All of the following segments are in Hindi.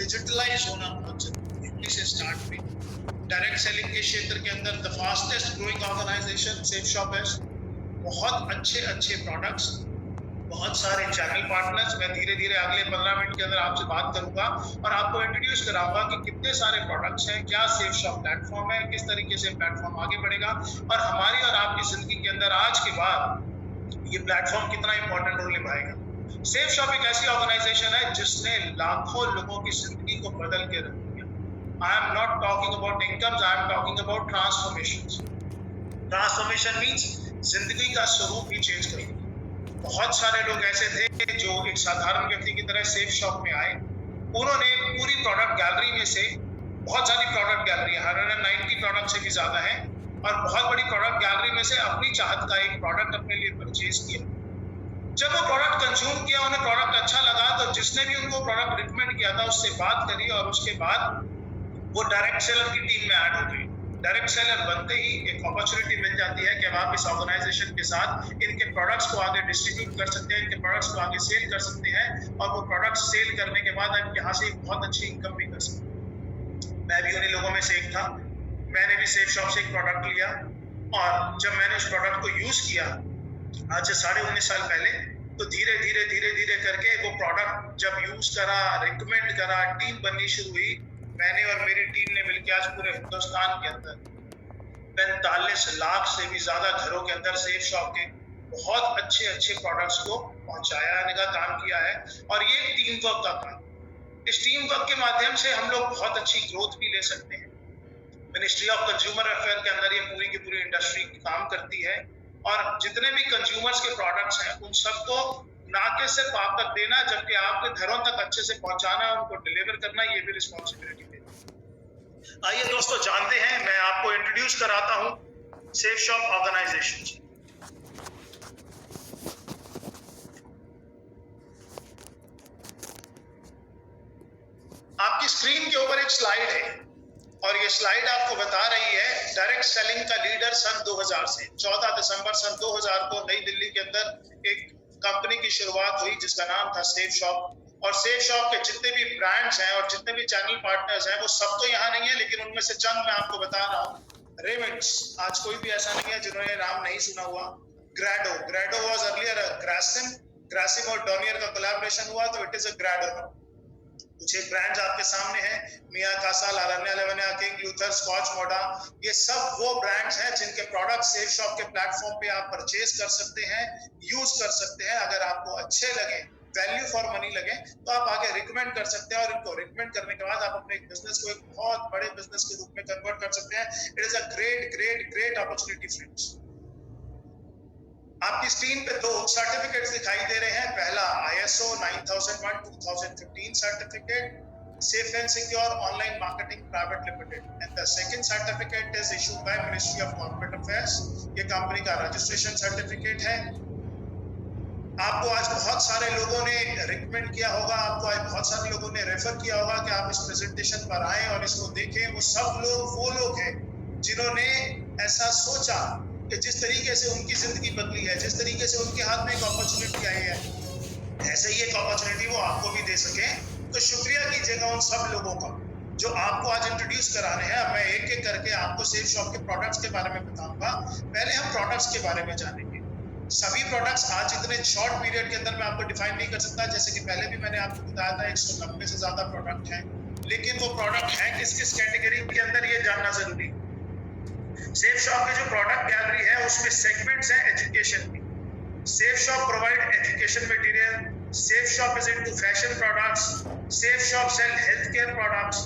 डिजिटलाइज होना बहुत जरूरी है। इसी से स्टार्ट हुई। डायरेक्ट सेलिंग के क्षेत्र के अंदर the fastest growing organisation Safe Shop है। बहुत अच्छे प्रोडक्ट्स, बहुत सारे चैनल पार्टनर्स। मैं धीरे धीरे अगले 15 मिनट के अंदर आपसे बात करूंगा और आपको इंट्रोड्यूस कराऊंगा कि कितने सारे प्रोडक्ट्स हैं, क्या सेफ शॉप प्लेटफॉर्म है, किस तरीके से प्लेटफॉर्म आगे बढ़ेगा और हमारी और आपकी जिंदगी के अंदर आज के बाद ये प्लेटफॉर्म कितना इंपॉर्टेंट रोल निभाएगा। सेफ शॉप एक ऐसी ऑर्गेनाइजेशन है जिसने लाखों लोगों की जिंदगी को बदल के रख दिया। I am not talking about incomes, I am talking about transformations. Transformation means जिंदगी का स्वरूप ही चेंज कर दिया। बहुत सारे लोग ऐसे थे जो एक साधारण व्यक्ति की तरह सेफ शॉप में आए। उन्होंने पूरी प्रोडक्ट गैलरी में से, बहुत सारी प्रोडक्ट गैलरी है, 190 प्रोडक्ट से भी ज्यादा है, और बहुत बड़ी प्रोडक्ट गैलरी में से अपनी चाहत का एक प्रोडक्ट अपने लिए परचेज किया। जब वो प्रोडक्ट कंज्यूम किया, उन्हें प्रोडक्ट अच्छा लगा, तो जिसने भी उनको प्रोडक्ट रिकमेंड किया था उससे बात करी और उसके बाद वो डायरेक्ट सेलर की टीम में ऐड हो गई। डायरेक्ट सेलर बनते ही एक अपॉर्चुनिटी मिल जाती है कि आप इस ऑर्गेनाइजेशन के साथ इनके प्रोडक्ट्स को आगे डिस्ट्रीब्यूट कर सकते हैं, इनके प्रोडक्ट्स को आगे सेल कर सकते हैं और वो प्रोडक्ट्स सेल करने के बाद आप यहाँ से बहुत अच्छी इनकम भी कर सकते हैं। मैं भी उन्हीं लोगों में से एक था। मैंने भी सेफ शॉप से एक प्रोडक्ट लिया और जब मैंने उस प्रोडक्ट को यूज किया आज से 19.5 साल पहले, तो धीरे धीरे करके वो प्रोडक्ट जब यूज करा, रिकमेंड करा, टीम बननी शुरू हुई। मैंने और मेरी टीम ने मिलकर आज पूरे हिंदुस्तान के अंदर 45 लाख से भी ज्यादा घरों के अंदर सेफ शॉप के बहुत अच्छे प्रोडक्ट्स को पहुंचाने का काम किया है। और ये टीम वर्क का काम, इस टीम वर्क के माध्यम से हम लोग बहुत अच्छी ग्रोथ भी ले सकते हैं। मिनिस्ट्री ऑफ कंज्यूमर अफेयर के अंदर ये पूरी की पूरी इंडस्ट्री काम करती है और जितने भी कंज्यूमर्स के प्रोडक्ट्स हैं उन सबको ना कि सिर्फ आप तक देना, जबकि आपके घरों तक अच्छे से पहुंचाना, उनको डिलीवर करना, ये भी रिस्पॉन्सिबिलिटी है। आइए दोस्तों जानते हैं, मैं आपको इंट्रोड्यूस कराता हूं सेफ शॉप ऑर्गेनाइजेशन। आपकी स्क्रीन के ऊपर एक स्लाइड है और ये स्लाइड आपको बता रही है डायरेक्ट सेलिंग का लीडर सन 2000 से 14 दिसंबर सन 2000 को नई दिल्ली के अंदर एक कंपनी की शुरुआत हुई जिसका नाम था सेफ शॉप। और सेफ शॉप के जितने भी ब्रांड्स हैं और जितने भी चैनल पार्टनर्स हैं वो सब तो यहाँ नहीं है, लेकिन उनमें से चंद मैं आपको बता रहा हूँ। रेमंड्स, आज कोई भी ऐसा नहीं है जिन्होंने नाम नहीं सुना हुआ। ग्रेडो वाज अर्लियर ग्रासिम और डॉनियर का कोलैबोरेशन हुआ तो इट इज अ ग्रेडो। कुछ एक ब्रांड्स आपके सामने हैं, मिया कासा, लारन्या लेवनिया, किंग लूथर, स्कॉच मोडा। ये सब वो ब्रांड्स हैं जिनके प्रोडक्ट सेफ शॉप के प्लेटफॉर्म पे आप परचेज कर सकते हैं, यूज कर सकते हैं। अगर आपको अच्छे लगे, वैल्यू फॉर मनी लगे, तो आप आगे रिकमेंड कर सकते हैं और इनको रिकमेंड करने के बाद आप अपने बिजनेस को एक बहुत बड़े बिजनेस के रूप में कन्वर्ट कर सकते हैं। It is a great opportunity friends. आपकी स्क्रीन पे दो सर्टिफिकेट्स दिखाई दे रहे हैं। पहला ISO 9001 2015 certificate, Safe and Secure Online Marketing Private Limited, and the second certificate is issued by Ministry of Corporate Affairs. ये कंपनी का रजिस्ट्रेशन सर्टिफिकेट है। आपको आज बहुत सारे लोगों ने रिकमेंड किया होगा, आपको आज बहुत सारे लोगों ने रेफर किया होगा कि आप इस प्रेजेंटेशन पर आए और इसको देखें। वो सब लोग वो लोग हैं जिन्होंने ऐसा सोचा कि जिस तरीके से उनकी जिंदगी बदली है, जिस तरीके से उनके हाथ में एक अपॉर्चुनिटी आई है, ऐसे ही एक अपॉर्चुनिटी वो आपको भी दे सके। तो शुक्रिया कीजिएगा उन सब लोगों का जो आपको आज इंट्रोड्यूस कराने हैं। मैं एक एक करके आपको सेफ शॉप के प्रोडक्ट्स के बारे में बताऊंगा। पहले हम प्रोडक्ट्स के बारे में जानेंगे। सभी प्रोडक्ट्स आज इतने शॉर्ट पीरियड के अंदर मैं आपको डिफाइन नहीं कर सकता, जैसे कि पहले भी मैंने आपको बताया था 190 से ज्यादा प्रोडक्ट हैं, लेकिन वो प्रोडक्ट हैं किस किस कैटेगरी के अंदर, ये जानना जरूरी। सेफ शॉप की जो प्रोडक्ट गैलरी है उसमें सेगमेंट्स हैं एजुकेशन की। Safe Shop provide education material, Safe Shop is into fashion products, Safe Shop sell health care products,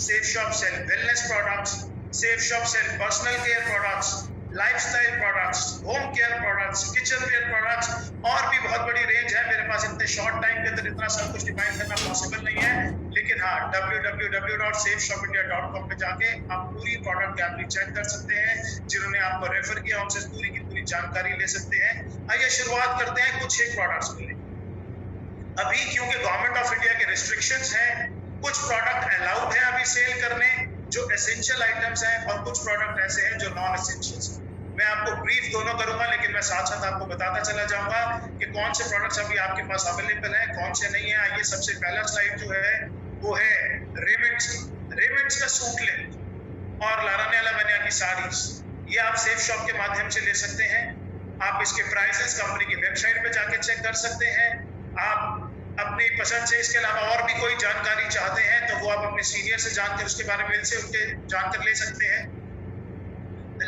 Safe Shop sell wellness products, Safe Shop sell personal care products, lifestyle products, home care products, kitchen ware products और भी बहुत बड़ी रेंज है। मेरे पास इतने शॉर्ट टाइम के अंदर इतना सब कुछ डिफाइन करना पॉसिबल नहीं है, लेकिन हाँ www.safeshopindia.com पे जाके आप पूरी प्रोडक्ट गैलरी चेक कर सकते हैं। जिन्होंने आपको रेफर किया उनसे पूरी की पूरी जानकारी ले सकते हैं। आइए शुरुआत करते हैं कुछ एक प्रोडक्ट्स के लिए। अभी क्योंकि गवर्नमेंट ऑफ इंडिया के रिस्ट्रिक्शंस हैं, कुछ प्रोडक्ट अलाउड है अभी सेल करने जो एसेंशियल आइटम्स हैं, और कुछ प्रोडक्ट ऐसे हैं जो नॉन एसेंशियल्स हैं। मैं आपको ब्रीफ दोनों करूंगा, लेकिन मैं साथ साथ आपको बताता चला जाऊंगा कि कौन से प्रोडक्ट्स अभी आपके पास अवेलेबल हैं, कौन से नहीं है। आइए सबसे पहला स्लाइड जो है वो है रेमंड्स का सूट लेंथ और लारानियाला बनिया की साड़ीज। ये आप सेफ शॉप के माध्यम से ले सकते हैं। आप इसके प्राइसेस कंपनी की वेबसाइट पे जाके चेक कर सकते हैं। आप अपनी पसंद से इसके अलावा और भी कोई जानकारी चाहते हैं तो वो आप अपने सीनियर से जानकर उसके बारे में उनके जानकर ले सकते हैं।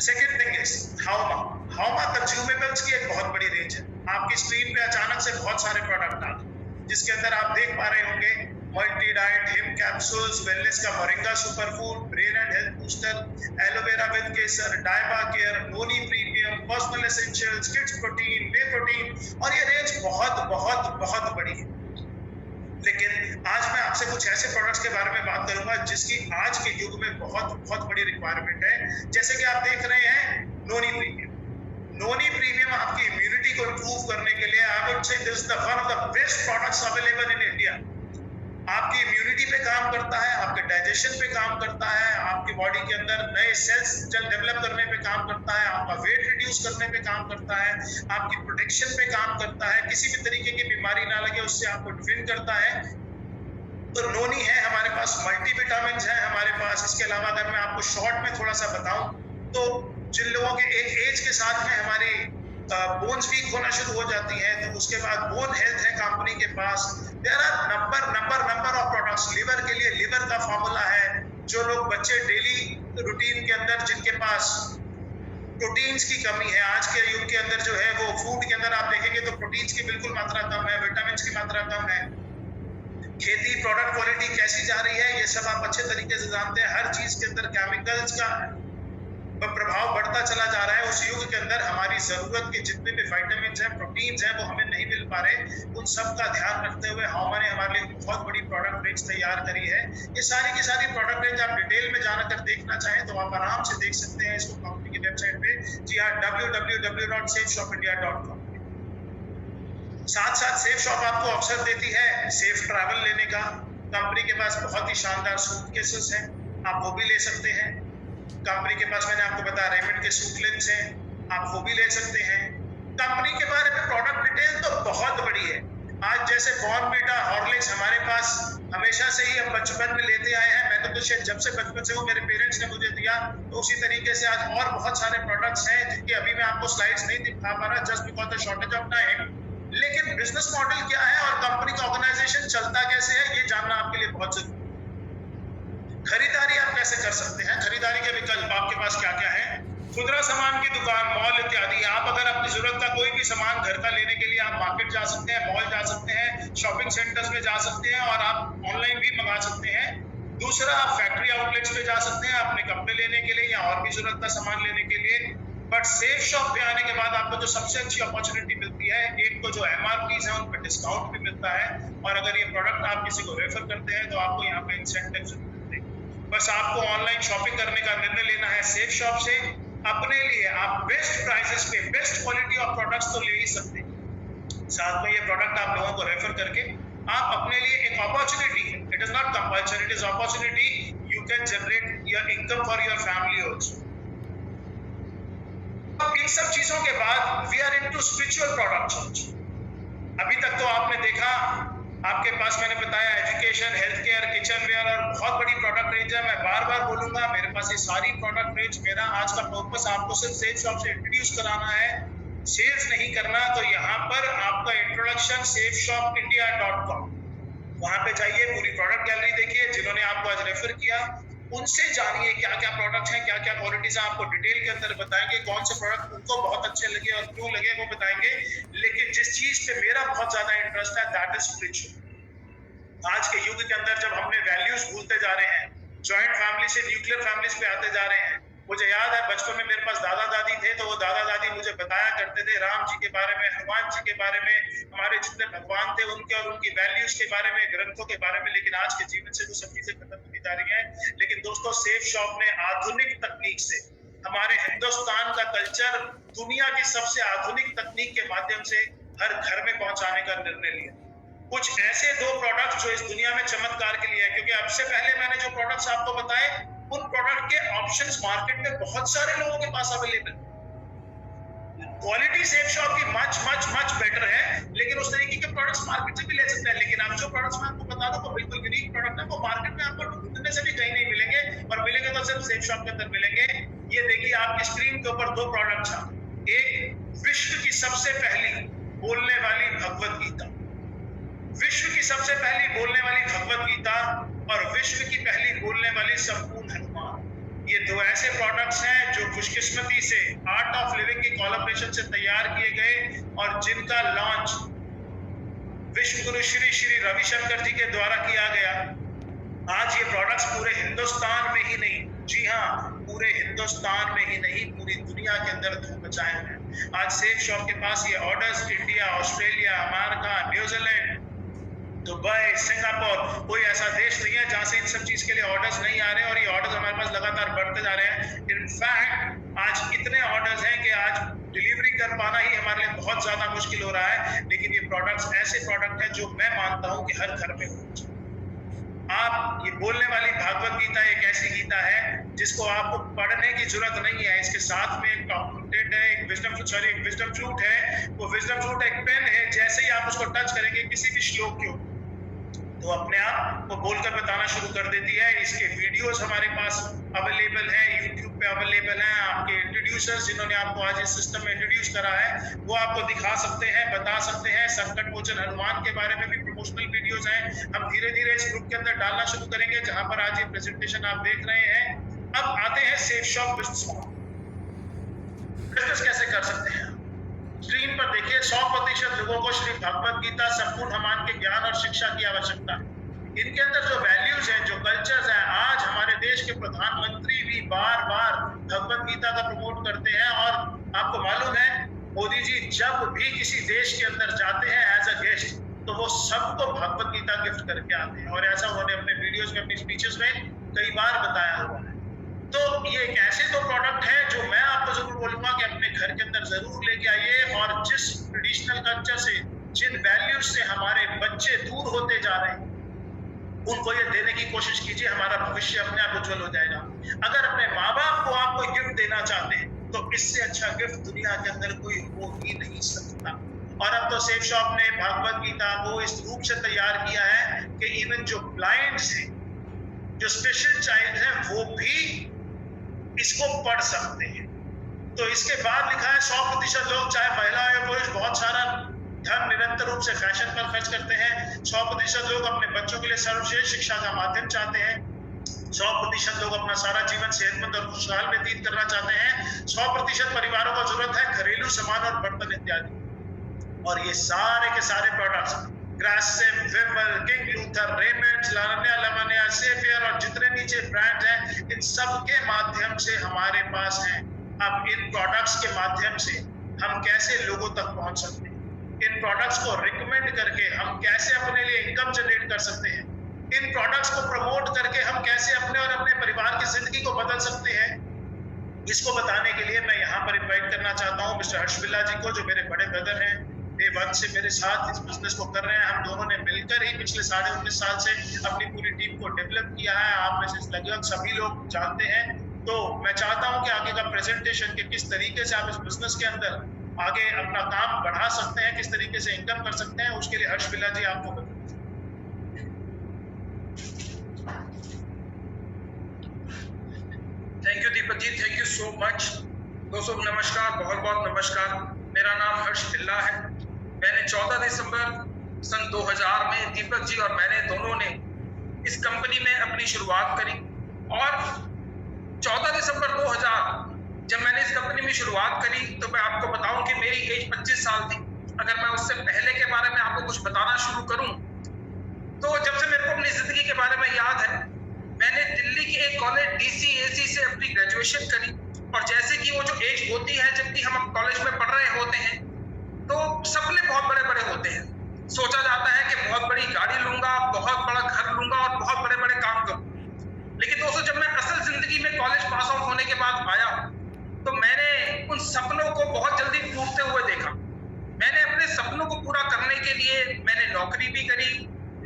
सेकेंड थिंग इज हाउमा कंज्यूमेबल्स की एक बहुत बड़ी रेंज है। आपकी स्क्रीन पे अचानक से बहुत सारे प्रोडक्ट आते हैं जिसके अंदर आप देख पा रहे होंगे मल्टी डाइट, हिम कैप्सूल्स, वेलनेस का moringa superfood, brain and health booster, aloe vera with kesar, डायबा care, noni premium, personal essentials, kids protein, whey protein, और ये रेंज बहुत बहुत बहुत बड़ी है। लेकिन आज मैं आपसे कुछ ऐसे प्रोडक्ट्स के बारे में बात करूंगा जिसकी आज के युग में बहुत बहुत बड़ी रिक्वायरमेंट है। जैसे कि आप देख रहे हैं नोनी प्रीमियम आपकी इम्यूनिटी को इंप्रूव करने के लिए I would say this is the one of the best products available in India. आपकी इम्यूनिटी पे काम करता है, आपके डाइजेशन पे काम करता है, आपकी बॉडी के अंदर नए सेल्स डेवलप करने पे काम करता है, आपका वेट रिड्यूस करने पे काम करता है, आपकी प्रोटेक्शन पे काम करता है, किसी भी तरीके की बीमारी ना लगे उससे आपको डिफेंड करता है। तो नोनी है हमारे पास, मल्टीविटामिन है हमारे पास। इसके अलावा अगर मैं आपको शॉर्ट में थोड़ा सा बताऊं तो जिन लोगों के एक एज के साथ में हमारी बोन्स वीक होना शुरू हो जाती हैं तो उसके बाद बोन हेल्थ है कंपनी के पास। There are number of products. Liver के लिए लिवर का फॉर्मूला है। जो लोग बच्चे डेली रूटीन के अंदर जिनके पास प्रोटीन्स की कमी है, आज के युग के अंदर जो है वो फूड के अंदर आप देखेंगे तो प्रोटीन्स की बिल्कुल मात्रा कम है, विटामिन की मात्रा कम है। खेती प्रोडक्ट क्वालिटी कैसी जा रही है ये सब आप अच्छे तरीके से जानते हैं। हर चीज के अंदर केमिकल्स का प्रभाव बढ़ता चला जा रहा है। उस युग के अंदर हमारी जरूरत के जितने भी विटामिन हैं, प्रोटीन्स हैं, वो हमें नहीं मिल पा रहे। उन सब का ध्यान रखते हुए हाउमा ने हमारे लिए बहुत बड़ी प्रोडक्ट रेंज तैयार करी है। ये सारी की सारी प्रोडक्ट रेंज आप डिटेल में जाकर देखना चाहें तो आप आराम से देख सकते हैं इसको कंपनी की वेबसाइट पे। जी हाँ, www.safeshopindia.com। साथ साथ सेफ शॉप आपको अवसर देती है सेफ ट्रैवल लेने का। कंपनी के पास बहुत ही शानदार सूटकेसेस हैं, आप वो भी ले सकते हैं। कंपनी के पास मैंने आपको बताया रेमंड के सूट लेंस हैं, आप वो भी ले सकते हैं। कंपनी के बारे में प्रोडक्ट डिटेल तो बहुत बड़ी है। आज जैसे बॉर्नवीटा, हॉर्लिक्स हमारे पास हमेशा से ही हम बचपन में लेते आए हैं। मैं तो शायद जब से बचपन से हूँ, मेरे पेरेंट्स ने मुझे दिया, तो उसी तरीके से आज और बहुत सारे प्रोडक्ट्स हैं जिनके अभी मैं आपको स्लाइड्स नहीं दिखा पा रहा just because the shortage of time. लेकिन बिजनेस मॉडल क्या है और कंपनी का ऑर्गेनाइजेशन चलता कैसे है ये जानना आपके लिए बहुत जरूरी है। खरीदारी आप कैसे कर सकते हैं, खरीदारी के विकल्प आपके पास क्या क्या है। खुदरा सामान की दुकान, मॉल इत्यादि। आप अगर अपनी जरूरत का कोई भी सामान घर का लेने के लिए आप मार्केट जा सकते हैं, मॉल जा सकते हैं, शॉपिंग सेंटर्स में जा सकते हैं और आप ऑनलाइन भी मंगा सकते हैं। दूसरा, आप फैक्ट्री आउटलेट्स पे जा सकते हैं अपने कपड़े लेने के लिए या और भी जरूरत का सामान लेने के लिए। बट सेफ शॉप पे आने के बाद आपको जो सबसे अच्छी अपॉर्चुनिटी मिलती है, एक तो जो एमआरपीज है उन पर डिस्काउंट भी मिलता है, और अगर ये प्रोडक्ट आप किसी को रेफर करते हैं तो आपको यहाँ पे इंसेंटिव। बस आपको ऑनलाइन शॉपिंग करने का निर्णय लेना है सेफ शॉप से। अपने लिए आप बेस्ट प्राइसेस पे बेस्ट क्वालिटी ऑफ प्रोडक्ट्स तो ले ही सकते हैं, साथ में ये प्रोडक्ट आप लोगों को रेफर करके आप अपने लिए एक अपॉर्चुनिटी है, it is not compulsory, it is opportunity, you can generate your income for your family also. अब इन सब चीजों के बाद we are into spiritual products also. अभी तक तो आपने देखा, आपके पास मैंने बताया education, health care, kitchen ware और बहुत बड़ी प्रोडक्ट रेंज है। मैं बार बार बोलूंगा मेरे पास ये सारी प्रोडक्ट रेंज, मेरा आज का पर्पस आपको सिर्फ सेफ शॉप से इंट्रोड्यूस कराना है, सेल्स नहीं करना। तो यहाँ पर आपका इंट्रोडक्शन safeshopindia.com, वहां पे जाइए, पूरी प्रोडक्ट गैलरी देखिए। जिन्होंने आपको आज रेफर किया उनसे जानिए क्या क्या प्रोडक्ट्स हैं, क्या क्या क्वालिटीज हैं, आपको डिटेल के अंदर बताएंगे कौन से प्रोडक्ट उनको बहुत अच्छे लगे और क्यों लगे वो बताएंगे। लेकिन जिस चीज पे मेरा बहुत ज्यादा इंटरेस्ट है दैट इज स्पिरिचुअल। आज के युग के अंदर जब हमने वैल्यूज भूलते जा रहे हैं, जॉइंट फैमिली से न्यूक्लियर फैमिलीज पे आते जा रहे हैं। मुझे याद है बचपन में मेरे पास दादा दादी थे, तो वो दादा दादी मुझे बताया करते थे राम जी के बारे में, हनुमान जी के बारे में, हमारे जितने भगवान थे उनके और उनकी वैल्यूज के बारे में, ग्रंथों के बारे में। लेकिन आज के जीवन से वो सब चीजें खत्म होती जा रही हैं। लेकिन दोस्तों, सेफ शॉप ने आधुनिक तकनीक से हमारे हिंदुस्तान का कल्चर दुनिया की सबसे आधुनिक तकनीक के माध्यम से हर घर में पहुंचाने का निर्णय लिया। कुछ ऐसे दो प्रोडक्ट जो इस दुनिया में चमत्कार के लिए है, क्योंकि अब से पहले मैंने जो प्रोडक्ट्स आपको बताए उन प्रोडक्ट के ऑप्शंस मार्केट में बहुत सारे लोगों के पास अवेलेबल। क्वालिटी सेफ शॉप की मच मच मच बेटर है, लेकिन उस तरीके के प्रोडक्ट्स मार्केट से भी ले सकते हैं। लेकिन अब जो प्रोडक्ट्स मैं आपको बता दूं वो बिल्कुल यूनिक प्रोडक्ट है, वो मार्केट में आपको ढूंढने से भी कहीं नहीं मिलेंगे, और मिलेंगे तो सिर्फ सेफ शॉप के अंदर मिलेंगे। ये देखिए आपकी स्क्रीन के ऊपर दो प्रोडक्ट्स हैं। एक विश्व की सबसे पहली बोलने वाली भगवत गीता, विश्व की सबसे पहली बोलने वाली भगवत गीता, और विश्व की पहली बोलने वाली संपूर्ण हनुमान। ये दो ऐसे प्रोडक्ट्स हैं जो खुशकिस्मती से आर्ट ऑफ लिविंग की कोलैबोरेशन से तैयार किए गए और जिनका लॉन्च विश्व गुरु श्री श्री रविशंकर जी के द्वारा किया गया। आज ये प्रोडक्ट्स पूरे हिंदुस्तान में ही नहीं, जी हाँ, पूरे हिंदुस्तान में ही नहीं, पूरी दुनिया के अंदर धूम मचाए हैं। आज सेफ शॉप के पास ये orders India, Australia, America, New Zealand, Dubai, Singapore, कोई ऐसा देश नहीं है जहां से इन सब चीज के लिए ऑर्डर्स नहीं आ रहे हैं, और ये ऑर्डर्स हमारे पास लगातार बढ़ते जा रहे हैं। इनफैक्ट आज इतने ऑर्डर्स हैं कि आज डिलीवरी कर पाना ही हमारे लिए बहुत ज्यादा मुश्किल हो रहा है। लेकिन ये प्रोडक्ट्स ऐसे प्रोडक्ट हैं जो मैं मानता हूं कि हर घर में होना चाहिए। आप ये बोलने वाली भागवत गीता एक ऐसी गीता है जिसको आपको पढ़ने की जरूरत नहीं है। इसके साथ में एक डॉक्यूमेंटेड है, एक विजडम फ्रूट है। वो विजडम फ्रूट एक पेन है, जैसे ही आप उसको टच करेंगे किसी भी श्लोक के ऊपर, तो अपने आप वो बोलकर बताना शुरू कर देती है। इसके वीडियोस हमारे पास अवेलेबल हैं, यूट्यूब पे अवेलेबल हैं। आपके इंट्रोड्यूसर्स जिन्होंने आपको आज इस सिस्टम में इंट्रोड्यूस करा है वो आपको दिखा सकते हैं, बता सकते हैं। संकट मोचन हनुमान के बारे में भी प्रमोशनल वीडियोस हैं। हम धीरे धीरे इस ग्रुप के अंदर डालना शुरू करेंगे, जहां पर आज ये प्रेजेंटेशन आप देख रहे हैं। अब आते हैं सेफ शॉप बिजनेस कैसे कर सकते हैं। स्क्रीन पर देखिए 100% लोगों को श्री भगवत गीता संपूर्ण हनुमान के ज्ञान और शिक्षा की आवश्यकता है। इनके अंदर जो वैल्यूज हैं, जो कल्चर्स हैं, आज हमारे देश के प्रधानमंत्री भी बार बार भगवत गीता का प्रमोट करते हैं। और आपको मालूम है मोदी जी जब भी किसी देश के अंदर जाते हैं एज अ गेस्ट, तो वो सबको भगवत गीता गिफ्ट करके आते हैं, और ऐसा उन्होंने अपने वीडियोस में, अपनी स्पीचेस में कई बार बताया हुआ है। तो ये एक ऐसे दो प्रोडक्ट है जो मैं आपको जरूर बोलूंगा कि अपने घर के अंदर जरूर लेके आइए, और जिस ट्रेडिशनल कल्चर से, जिन वैल्यूज से हमारे बच्चे दूर होते जा रहे हैं, उनको ये देने की कोशिश कीजिए। हमारा भविष्य अपने आप उज्जवल हो जाएगा। अगर अपने माँ बाप को आप कोई गिफ्ट देना चाहते हैं तो इससे अच्छा गिफ्ट दुनिया के अंदर कोई हो ही नहीं सकता। और अब तो सेफ शॉप ने भागवत गीता को इस रूप से तैयार किया है कि इवन जो ब्लाइंड्स हैं, जो स्पेशल चाइल्ड हैं, वो भी इसको पढ़ सकते हैं। तो इसके बाद लिखा है 100% लोग, चाहे महिला या पुरुष, बहुत सारा धन निरंतर रूप से फैशन पर खर्च करते हैं। 100% लोग अपने बच्चों के लिए सर्वश्रेष्ठ शिक्षा का माध्यम चाहते हैं। 100% लोग अपना सारा जीवन सेहतमंद और खुशहाल व्यतीत करना चाहते हैं। 100% परिवारों को जरूरत है घरेलू सामान और बर्तन इत्यादि। और ये सारे के सारे प्रोडक्ट्स ग्रासिम, विमल, किंग लूथर, रेमंड्स, लावण्या, लवण्या, सेफियर और जितने नीचे ब्रांड हैं, इन सब के माध्यम से हमारे पास हैं। अब इन प्रोडक्ट्स के माध्यम से हम कैसे लोगों तक पहुंच सकते हैं, इन प्रोडक्ट्स को रिकमेंड करके हम कैसे अपने लिए इनकम जनरेट कर सकते हैं, इन प्रोडक्ट्स को प्रमोट करके हम कैसे अपने और अपने परिवार की जिंदगी को बदल सकते हैं, इसको बताने के लिए मैं यहाँ पर इन्वाइट करना चाहता हूँ मिस्टर हर्ष बिल्ला जी को, जो मेरे बड़े ब्रदर हैं, डे वन से मेरे साथ इस बिजनेस को कर रहे हैं। हम दोनों ने मिलकर ही पिछले 19.5 साल से अपनी पूरी टीम को डेवलप किया है। आप में से लगभग सभी लोग जानते हैं। तो मैं चाहता हूं कि आगे का प्रेजेंटेशन के किस तरीके से आप इस बिजनेस के अंदर आगे अपना काम बढ़ा सकते हैं, किस तरीके से इनकम कर सकते हैं, उसके लिए हर्ष बिल्ला जी आपको बताएं। Thank you Deepak ji, thank you so much. दोस्तों नमस्कार, बहुत बहुत नमस्कार। मेरा नाम हर्ष बिल्ला है। मैंने 14 दिसंबर सन 2000 में दीपक जी और मैंने दोनों ने इस कंपनी में अपनी शुरुआत करी। और 14 दिसंबर 2000 जब मैंने इस कंपनी में शुरुआत करी तो मैं आपको बताऊं कि मेरी एज 25 साल थी। अगर मैं उससे पहले के बारे में आपको कुछ बताना शुरू करूं तो जब से मेरे को अपनी जिंदगी के बारे में याद है, मैंने दिल्ली के एक कॉलेज DCAC से अपनी ग्रेजुएशन करी। और जैसे कि वो जो एज होती है जब कि हम कॉलेज में पढ़ रहे होते हैं तो सपने बहुत बड़े बड़े होते हैं। सोचा जाता है कि बहुत बड़ी गाड़ी लूंगा, बहुत बड़ा घर लूंगा और बहुत बड़े बड़े काम करूंगा। लेकिन दोस्तों जब मैं असल जिंदगी में कॉलेज पास आउट होने के बाद आया तो मैंने उन सपनों को बहुत जल्दी टूटते हुए देखा। मैंने अपने सपनों को पूरा करने के लिए मैंने नौकरी भी करी,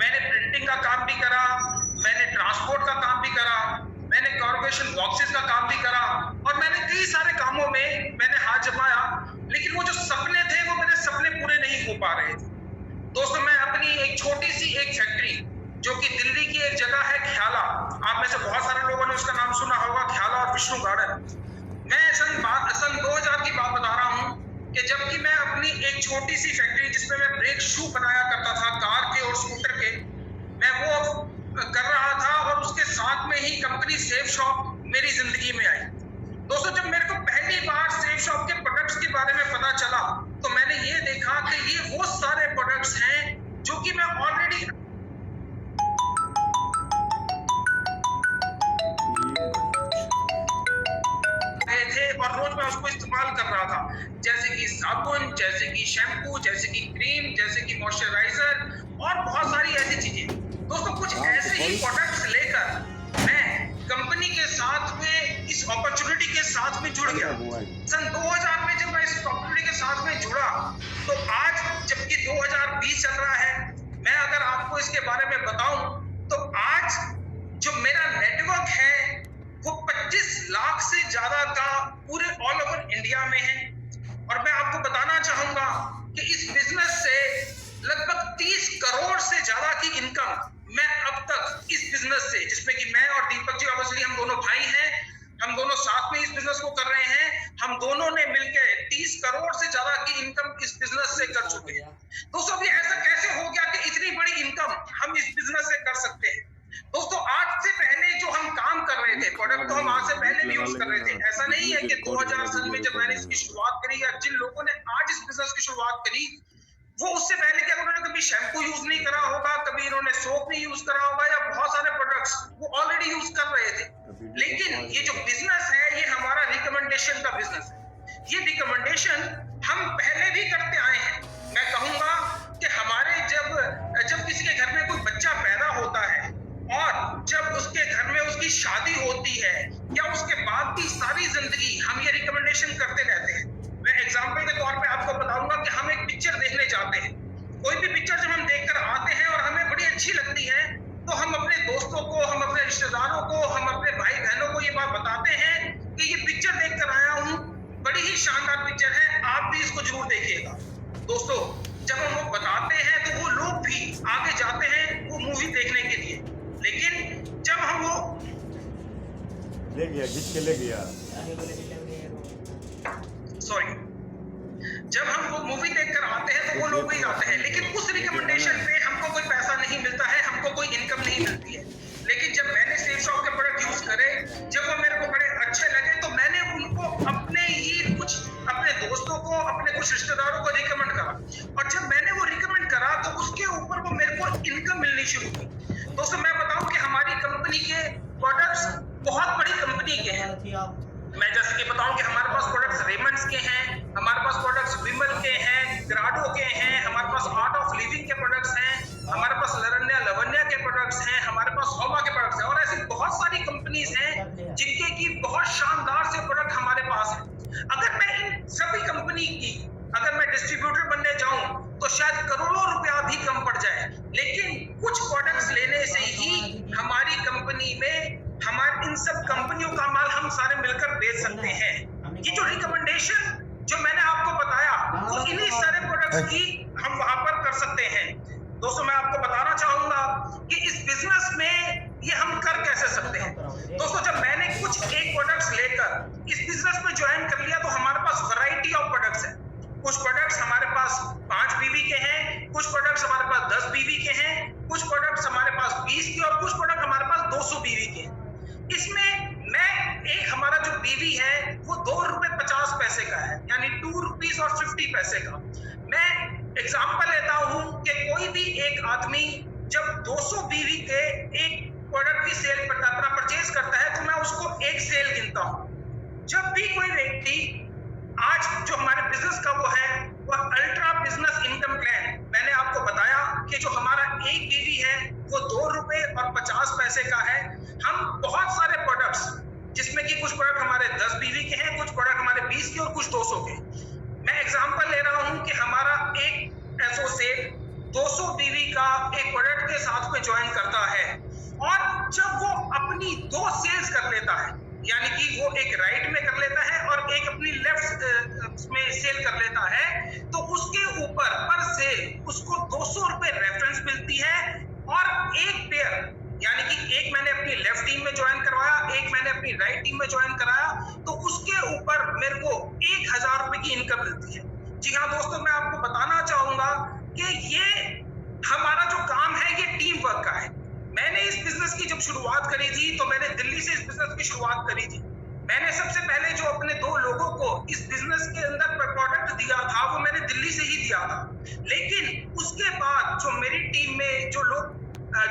मैंने प्रिंटिंग का काम भी करा, मैंने ट्रांसपोर्ट का काम भी करा, मैंने कॉर्पोरेशन बॉक्सेस का काम भी करा और मैंने कई सारे कामों में मैंने हाथ जमाया। लेकिन वो जो सपने थे वो मेरे सपने पूरे नहीं हो पा रहे थे। दोस्तों मैं अपनी एक छोटी सी एक फैक्ट्री जो कि दिल्ली की एक जगह है ख्याला, आप में से बहुत सारे लोगों ने उसका नाम सुना होगा, ख्याला और विष्णु गार्डन। मैं सन 2000 की बात बता रहा हूँ कि जबकि मैं अपनी एक छोटी सी फैक्ट्री जिसमें मैं ब्रेक शू बनाया करता था कार के और स्कूटर के, मैं वो कर रहा था और उसके साथ में ही कंपनी सेफ शॉप मेरी जिंदगी में आई। दोस्तों जब मेरे को पहली बार सेफ शॉप के प्रोडक्ट्स के बारे में पता चला तो मैंने ये देखा कि ये वो सारे प्रोडक्ट्स हैं जो कि मैं ऑलरेडी थे और रोज मैं उसको इस्तेमाल कर रहा था, जैसे कि साबुन, जैसे कि शैम्पू, जैसे कि क्रीम, जैसे कि मॉइस्चराइजर और बहुत सारी ऐसी चीजें। दोस्तों कुछ ऐसे ही प्रोडक्ट्स लेकर मैं कंपनी के साथ में इस अपॉर्चुनिटी के साथ में जुड़ गया। सन 2000 में जब मैं इस अपॉर्चुनिटी के साथ में जुड़ा तो आज जबकि 2020 चल रहा है, मैं अगर आपको इसके बारे में बताऊं तो आज जो मेरा नेटवर्क है वो 25 लाख से ज्यादा का पूरे ऑल ओवर इंडिया में है। और मैं आपको बताना चाहूंगा कि इस बिजनेस से लगभग 30 करोड़ से ज्यादा की इनकम मैं अब तक इस बिजनेस से, जिसमें कि मैं और दीपक जी ऑब्वियसली हम दोनों भाई हैं, हम दोनों साथ में इस बिजनेस को कर रहे हैं, हम दोनों ने मिलकर 30 करोड़ से ज्यादा की इनकम इस बिजनेस से कर चुके हैं। दोस्तों अभी ऐसा कैसे हो गया कि इतनी बड़ी इनकम हम इस बिजनेस से कर सकते हैं? दोस्तों आज से पहले जो हम काम कर रहे थे प्रोडक्ट तो हम आज से पहले भी यूज कर रहे थे। ऐसा नहीं है कि 2000 सन में जब मैंने इसकी शुरुआत करी या जिन लोगों ने आज इस बिजनेस की शुरुआत करी वो उससे पहले क्या उन्होंने कभी शैम्पू यूज नहीं करा होगा, कभी इन्होंने सोप नहीं यूज करा होगा या बहुत सारे प्रोडक्ट्स वो ऑलरेडी यूज कर रहे थे। लेकिन ये जो बिजनेस है ये हमारा रिकमेंडेशन का बिजनेस है। ये रिकमेंडेशन हम पहले भी करते आए हैं। मैं कहूंगा कि हमारे जब किसी के घर में कोई बच्चा पैदा होता है और जब उसके घर में उसकी शादी होती है या उसके बाद की सारी जिंदगी हम ये रिकमेंडेशन करते रहते हैं। मैं एग्जांपल के तौर पे आपको बताऊंगा कि हम एक पिक्चर देखने जाते हैं, कोई भी पिक्चर जब हम देखकर आते हैं और हमें बड़ी अच्छी लगती है तो हम अपने दोस्तों को, हम अपने रिश्तेदारों को, हम अपने भाई बहनों को ये बात बताते हैं कि ये पिक्चर देखकर आया हूँ, बड़ी ही शानदार पिक्चर है, आप भी इसको जरूर देखिएगा। दोस्तों जब हम वो बताते हैं तो वो लोग भी आगे जाते हैं वो मूवी देखने के लिए। लेकिन जब हम वो ले गया खींच के ले गया जब हम वो मूवी देखकर आते हैं तो वो लोग भी आते हैं, लेकिन उस रिकमेंडेशन पे हमको कोई पैसा नहीं मिलता है, हमको कोई इनकम नहीं मिलती है। लेकिन जब मैंने सेफ शॉप के प्रोडक्ट यूज करे, जब वो मेरे को बड़े अच्छे लगे तो मैंने उनको अपने दोस्तों को, अपने कुछ रिश्तेदारों को रिकमेंड करा और जब मैंने वो रिकमेंड करा तो उसके ऊपर वो मेरे को इनकम मिलनी शुरू हुई। दोस्तों मैं बताऊं कि हमारी कंपनी के प्रोडक्ट्स बहुत बड़ी कंपनी के हैं। मैं जैसे कि बताऊं कि हमारे पास प्रोडक्ट्स रेमंड्स के हैं, हमारे पास प्रोडक्ट्स विमल के हैं, ग्राडो के हैं, हमारे पास आर्ट ऑफ लिविंग के प्रोडक्ट्स हैं, हमारे पास लरण्या लवण्या के प्रोडक्ट्स हैं, हमारे पास होमा के प्रोडक्ट्स हैं और ऐसी बहुत सारी कंपनीज हैं जिनके की बहुत शानदार से प्रोडक्ट हमारे पास है। अगर मैं इन सभी कंपनी की अगर मैं डिस्ट्रीब्यूटर बनने जाऊं तो शायद करोड़ों रुपया भी कम पड़ जाए, लेकिन कुछ प्रोडक्ट्स लेने से ही हमारी कंपनी में हमारे इन सब कंपनियों का माल हम सारे मिलकर बेच सकते हैं। ये जो रिकमेंडेशन जो मैंने आपको बताया वो इन्हीं सारे प्रोडक्ट्स की हम वहां पर कर सकते हैं। दोस्तों मैं आपको बताना चाहूंगा कि इस बिजनेस में ये हम कर कैसे सकते हैं। दोस्तों जब मैंने कुछ एक प्रोडक्ट्स लेकर इस बिजनेस में ज्वाइन कर लिया तो हमारे पास वैरायटी ऑफ प्रोडक्ट्स है। कुछ प्रोडक्ट्स हमारे पास 5 बीवी के हैं, कुछ प्रोडक्ट्स हमारे पास 10 बीवी के हैं, कुछ प्रोडक्ट्स हमारे पास 20 के और कुछ प्रोडक्ट हमारे पास 200 बीवी के हैं। इसमें मैं एक हमारा जो बीवी है वो ₹2.50 का है, यानी ₹2.50 का। मैं एग्जांपल लेता हूं कि कोई भी एक आदमी जब 200 बीवी के एक प्रोडक्ट की सेल अपना परचेज करता है तो मैं उसको एक सेल गिनता हूं। जब भी कोई व्यक्ति आज जो हमारे बिजनेस का वो है वो अल्ट्रा बिजनेस इनकम प्लान, मैंने आपको बताया कि जो हमारा एक बीवी है वो ₹2.50 का है। हम बहुत सारे प्रोडक्ट्स जिसमें कि कुछ प्रोडक्ट हमारे 10 बीवी के हैं, कुछ प्रोडक्ट हमारे 20 के और कुछ 200 के। मैं एग्जांपल ले रहा हूं कि हमारा एक एसोसिएट 200 बीवी का एक प्रोडक्ट के साथ में ज्वाइन करता है और जब वो अपनी 2 सेल्स कर लेता है, यानी कि वो एक राइट में कर लेता है और एक अपनी लेफ्ट उसमें सेल कर लेता है तो उसके ऊपर पर सेल उसको 200 रुपए रेफरेंस मिलती है। और एक पेयर यानी कि एक मैंने अपनी लेफ्ट टीम में ज्वाइन करवाया, एक मैंने अपनी राइट टीम में ज्वाइन कराया, तो उसके ऊपर मेरे को 1000 रुपए की इनकम मिलती है। जी हाँ दोस्तों, मैं आपको बताना चाहूंगा कि ये हमारा जो काम है ये टीम वर्क का है। मैंने इस बिजनेस की जब शुरुआत करी थी तो मैंने दिल्ली से इस बिजनेस की शुरुआत करी थी। मैंने सबसे पहले जो अपने 2 लोगों को इस बिजनेस के अंदर प्रोडक्ट दिया था वो मैंने दिल्ली से ही दिया था। लेकिन उसके बाद जो मेरी टीम में जो लोग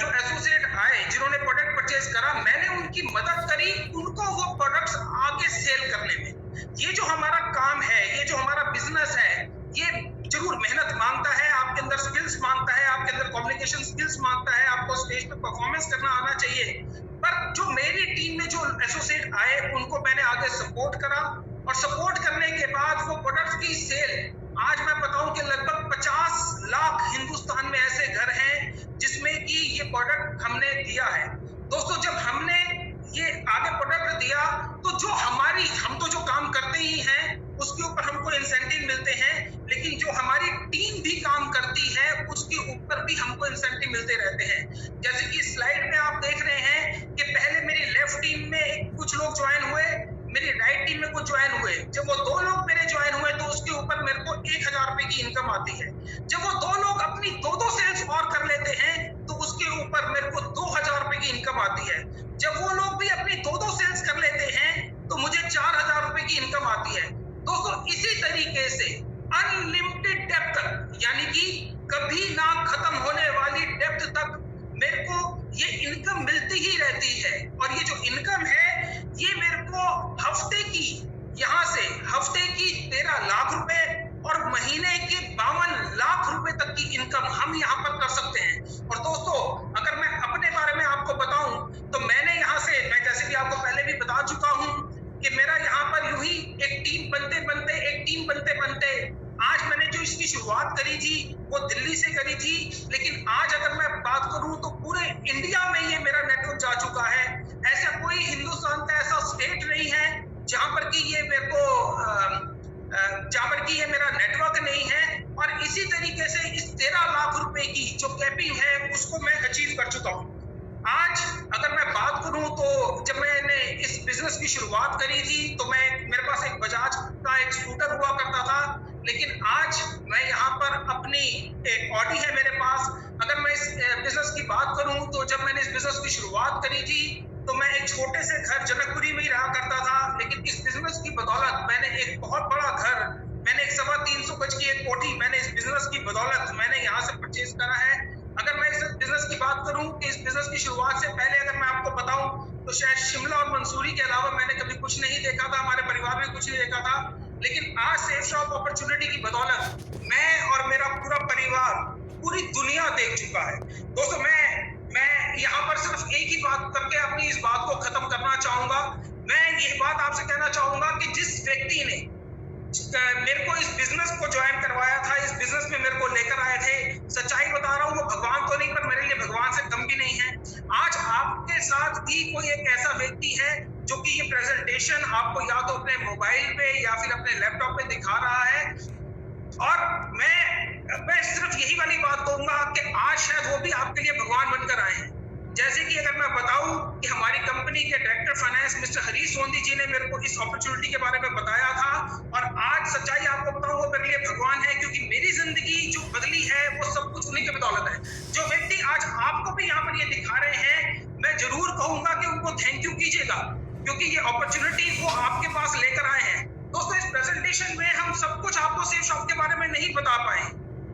जो एसोसिएट आए जिन्होंने प्रोडक्ट परचेज करा, मैंने उनकी मदद करी उनको वो प्रोडक्ट्स आगे सेल करने में। ये जो हमारा काम है, ये जो हमारा बिजनेस है, ये जरूर मेहनत मांगता है, आपके अंदर स्किल्स मांगता है, आपके अंदर कम्युनिकेशन स्किल्स मांगता है, आपको स्टेज पे परफॉर्मेंस करना आना चाहिए। पर जो मेरी टीम में जो एसोसिएट आए उनको मैंने आगे सपोर्ट करा और सपोर्ट करने के बाद वो प्रोडक्ट्स की सेल, आज मैं बताऊं कि लगभग 50 लाख हिंदुस्तान में ऐसे घर हैं जिसमें कि ये प्रोडक्ट हमने दिया है। दोस्तों, जब हमने ये आगे प्रोडक्ट दिया तो जो हम तो जो काम करते ही हैं उसके ऊपर हमको इंसेंटिव मिलते हैं, लेकिन जो हमारी टीम भी काम करती है उसके ऊपर भी हमको इंसेंटिव मिलते रहते हैं। जैसे कि स्लाइड में आप देख रहे हैं कि पहले मेरी लेफ्ट टीम में कुछ लोग ज्वाइन हुए, मेरी राइट टीम में कुछ ज्वाइन हुए। जब वो 2 लोग मेरे ज्वाइन हुए तो उसके ऊपर मेरे को 1000 रुपए की इनकम आती है। जब वो 2 लोग अपनी 2 सेल्स और कर लेते हैं तो उसके ऊपर मेरे को 2000 रुपए की इनकम आती है। जब वो लोग भी अपनी 2 सेल्स कर लेते हैं तो मुझे 4000 रुपए की इनकम आती है। दोस्तों, इसी तरीके से अनलिमिटेड डेप्थ तक, यानी कि कभी ना खत्म होने वाली डेप्थ तक मेरे को ये इनकम मिलती ही रहती है। और ये जो इनकम है ये मेरे को हफ्ते की 13 लाख रुपए और महीने के 52 लाख रुपए तक की इनकम हम यहाँ पर कर सकते हैं। और दोस्तों, अगर मैं अपने बारे में आपको बताऊं तो मैं जैसे कि आपको पहले भी बता चुका हूं कि मेरा यहाँ पर यूं ही एक टीम बनते आज मैंने जो इसकी शुरुआत करी थी वो दिल्ली से करी थी, लेकिन आज अगर मैं बात करूं तो पूरे इंडिया में ये मेरा नेटवर्क जा चुका है। ऐसा कोई हिंदुस्तान का ऐसा स्टेट नहीं है जहां पर कि ये मेरा नेटवर्क नहीं है। और इसी तरीके से इस 13 लाख रुपए की जो कैपिंग है उसको मैं अचीव कर चुका हूं। आज अगर मैं बात करूं तो जब मैंने इस बिजनेस की शुरुआत करी थी तो मेरे पास एक बजाज का एक स्कूटर हुआ करता था, लेकिन आज मैं यहाँ पर अपनी एक ऑडी है मेरे पास। अगर मैं इस बिजनेस की बात करूं तो जब मैंने इस बिजनेस की शुरुआत करी थी तो मैं एक छोटे से घर जनकपुरी में ही रहा करता था, लेकिन इस बिजनेस की बदौलत मैंने एक बहुत बड़ा घर, मैंने एक 350 गज की एक कोठी मैंने इस बिजनेस की बदौलत मैंने यहाँ से परचेज करा है। अगर मैं इस बिजनेस की बात करूं कि इस बिजनेस की शुरुआत से पहले अगर मैं आपको बताऊं तो शायद शिमला और मंसूरी के अलावा मैंने कभी कुछ नहीं देखा था, हमारे परिवार में कुछ नहीं देखा था। लेकिन आज सेफ शॉप अपॉर्चुनिटी की बदौलत मैं और मेरा पूरा परिवार पूरी दुनिया देख चुका है। दोस्तों, मैं यहाँ पर सिर्फ एक ही बात करके अपनी इस बात को खत्म करना चाहूंगा। मैं ये बात आपसे कहना चाहूंगा कि जिस व्यक्ति ने मेरे को इस बिजनेस को ज्वाइन करवाया था, इस बिजनेस में मेरे को लेकर आए थे, सच्चाई बता रहा हूँ, वो भगवान तो नहीं पर मेरे लिए भगवान से कम भी नहीं है। आज आपके साथ भी कोई एक ऐसा व्यक्ति है जो कि ये प्रेजेंटेशन आपको या तो अपने मोबाइल पे या फिर अपने लैपटॉप पे दिखा रहा है। और मैं सिर्फ यही वाली बात कहूंगा कि आज शायद वो भी आपके लिए भगवान बनकर आए हैं। जैसे कि अगर मैं बताऊं कि हमारी कंपनी के director finance mister Harish Sondhi जी ने मेरे को इस अपॉर्चुनिटी के बारे में बताया था, और आज सच्चाई आपको बताऊं वो मेरे लिए भगवान है, क्योंकि मेरी जिंदगी जो बदली है वो सब कुछ उन्हीं की बदौलत है। जो व्यक्ति आज आपको भी यहाँ पर ये दिखा रहे हैं, मैं जरूर कहूंगा कि उनको थैंक यू कीजिएगा, क्योंकि ये अपॉर्चुनिटी वो आपके पास लेकर आए हैं। दोस्तों, इस प्रेजेंटेशन में हम सब कुछ आपको सेफ शॉप के बारे में नहीं बता पाए,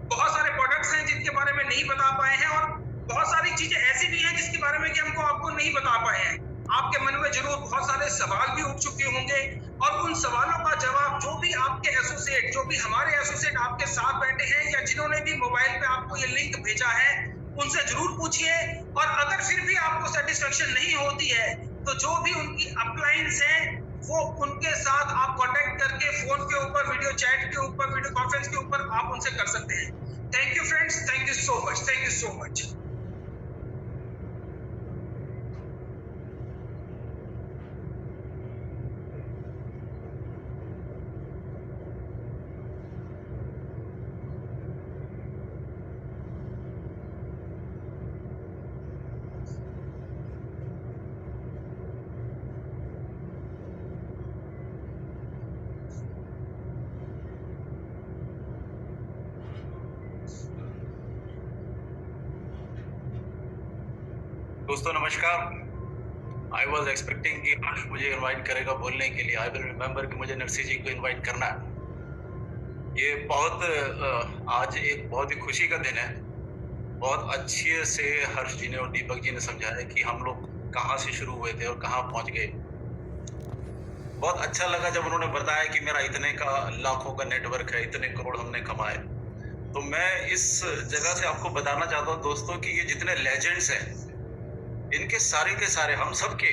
बहुत सारे प्रोडक्ट्स हैं जिनके बारे में नहीं बता पाए हैं, और बहुत सारी चीजें ऐसी भी हैं जिसके बारे में कि हमको आपको नहीं बता पाए हैं। आपके मन में जरूर बहुत सारे सवाल भी उठ चुके होंगे, और उन सवालों का जवाब जो भी आपके एसोसिएट, जो भी हमारे एसोसिएट आपके साथ बैठे हैं या जिन्होंने भी मोबाइल पे आपको ये लिंक भेजा है, उनसे जरूर पूछिए। और अगर फिर भी आपको सेटिस्फेक्शन नहीं होती है तो जो भी उनकी अपलाइंस है वो उनके साथ आप कांटेक्ट करके फोन के ऊपर, वीडियो चैट के ऊपर, वीडियो कॉन्फ्रेंस के ऊपर आप उनसे कर सकते हैं। Thank you friends, thank you so much, thank you so much. दोस्तों नमस्कार। आई वॉज एक्सपेक्टिंग कि हर्ष मुझे इनवाइट करेगा बोलने के लिए। आई विल रिमेम्बर कि मुझे नरसी जी को इनवाइट करना है। ये बहुत आज एक बहुत ही खुशी का दिन है। बहुत अच्छे से हर्ष जी ने और दीपक जी ने समझाया कि हम लोग कहाँ से शुरू हुए थे और कहाँ पहुँच गए। बहुत अच्छा लगा जब उन्होंने बताया कि मेरा इतने का लाखों का नेटवर्क है, इतने करोड़ हमने कमाए। तो मैं इस जगह से आपको बताना चाहता हूँ दोस्तों कि ये जितने लेजेंड्स हैं इनके सारे के सारे हम सब के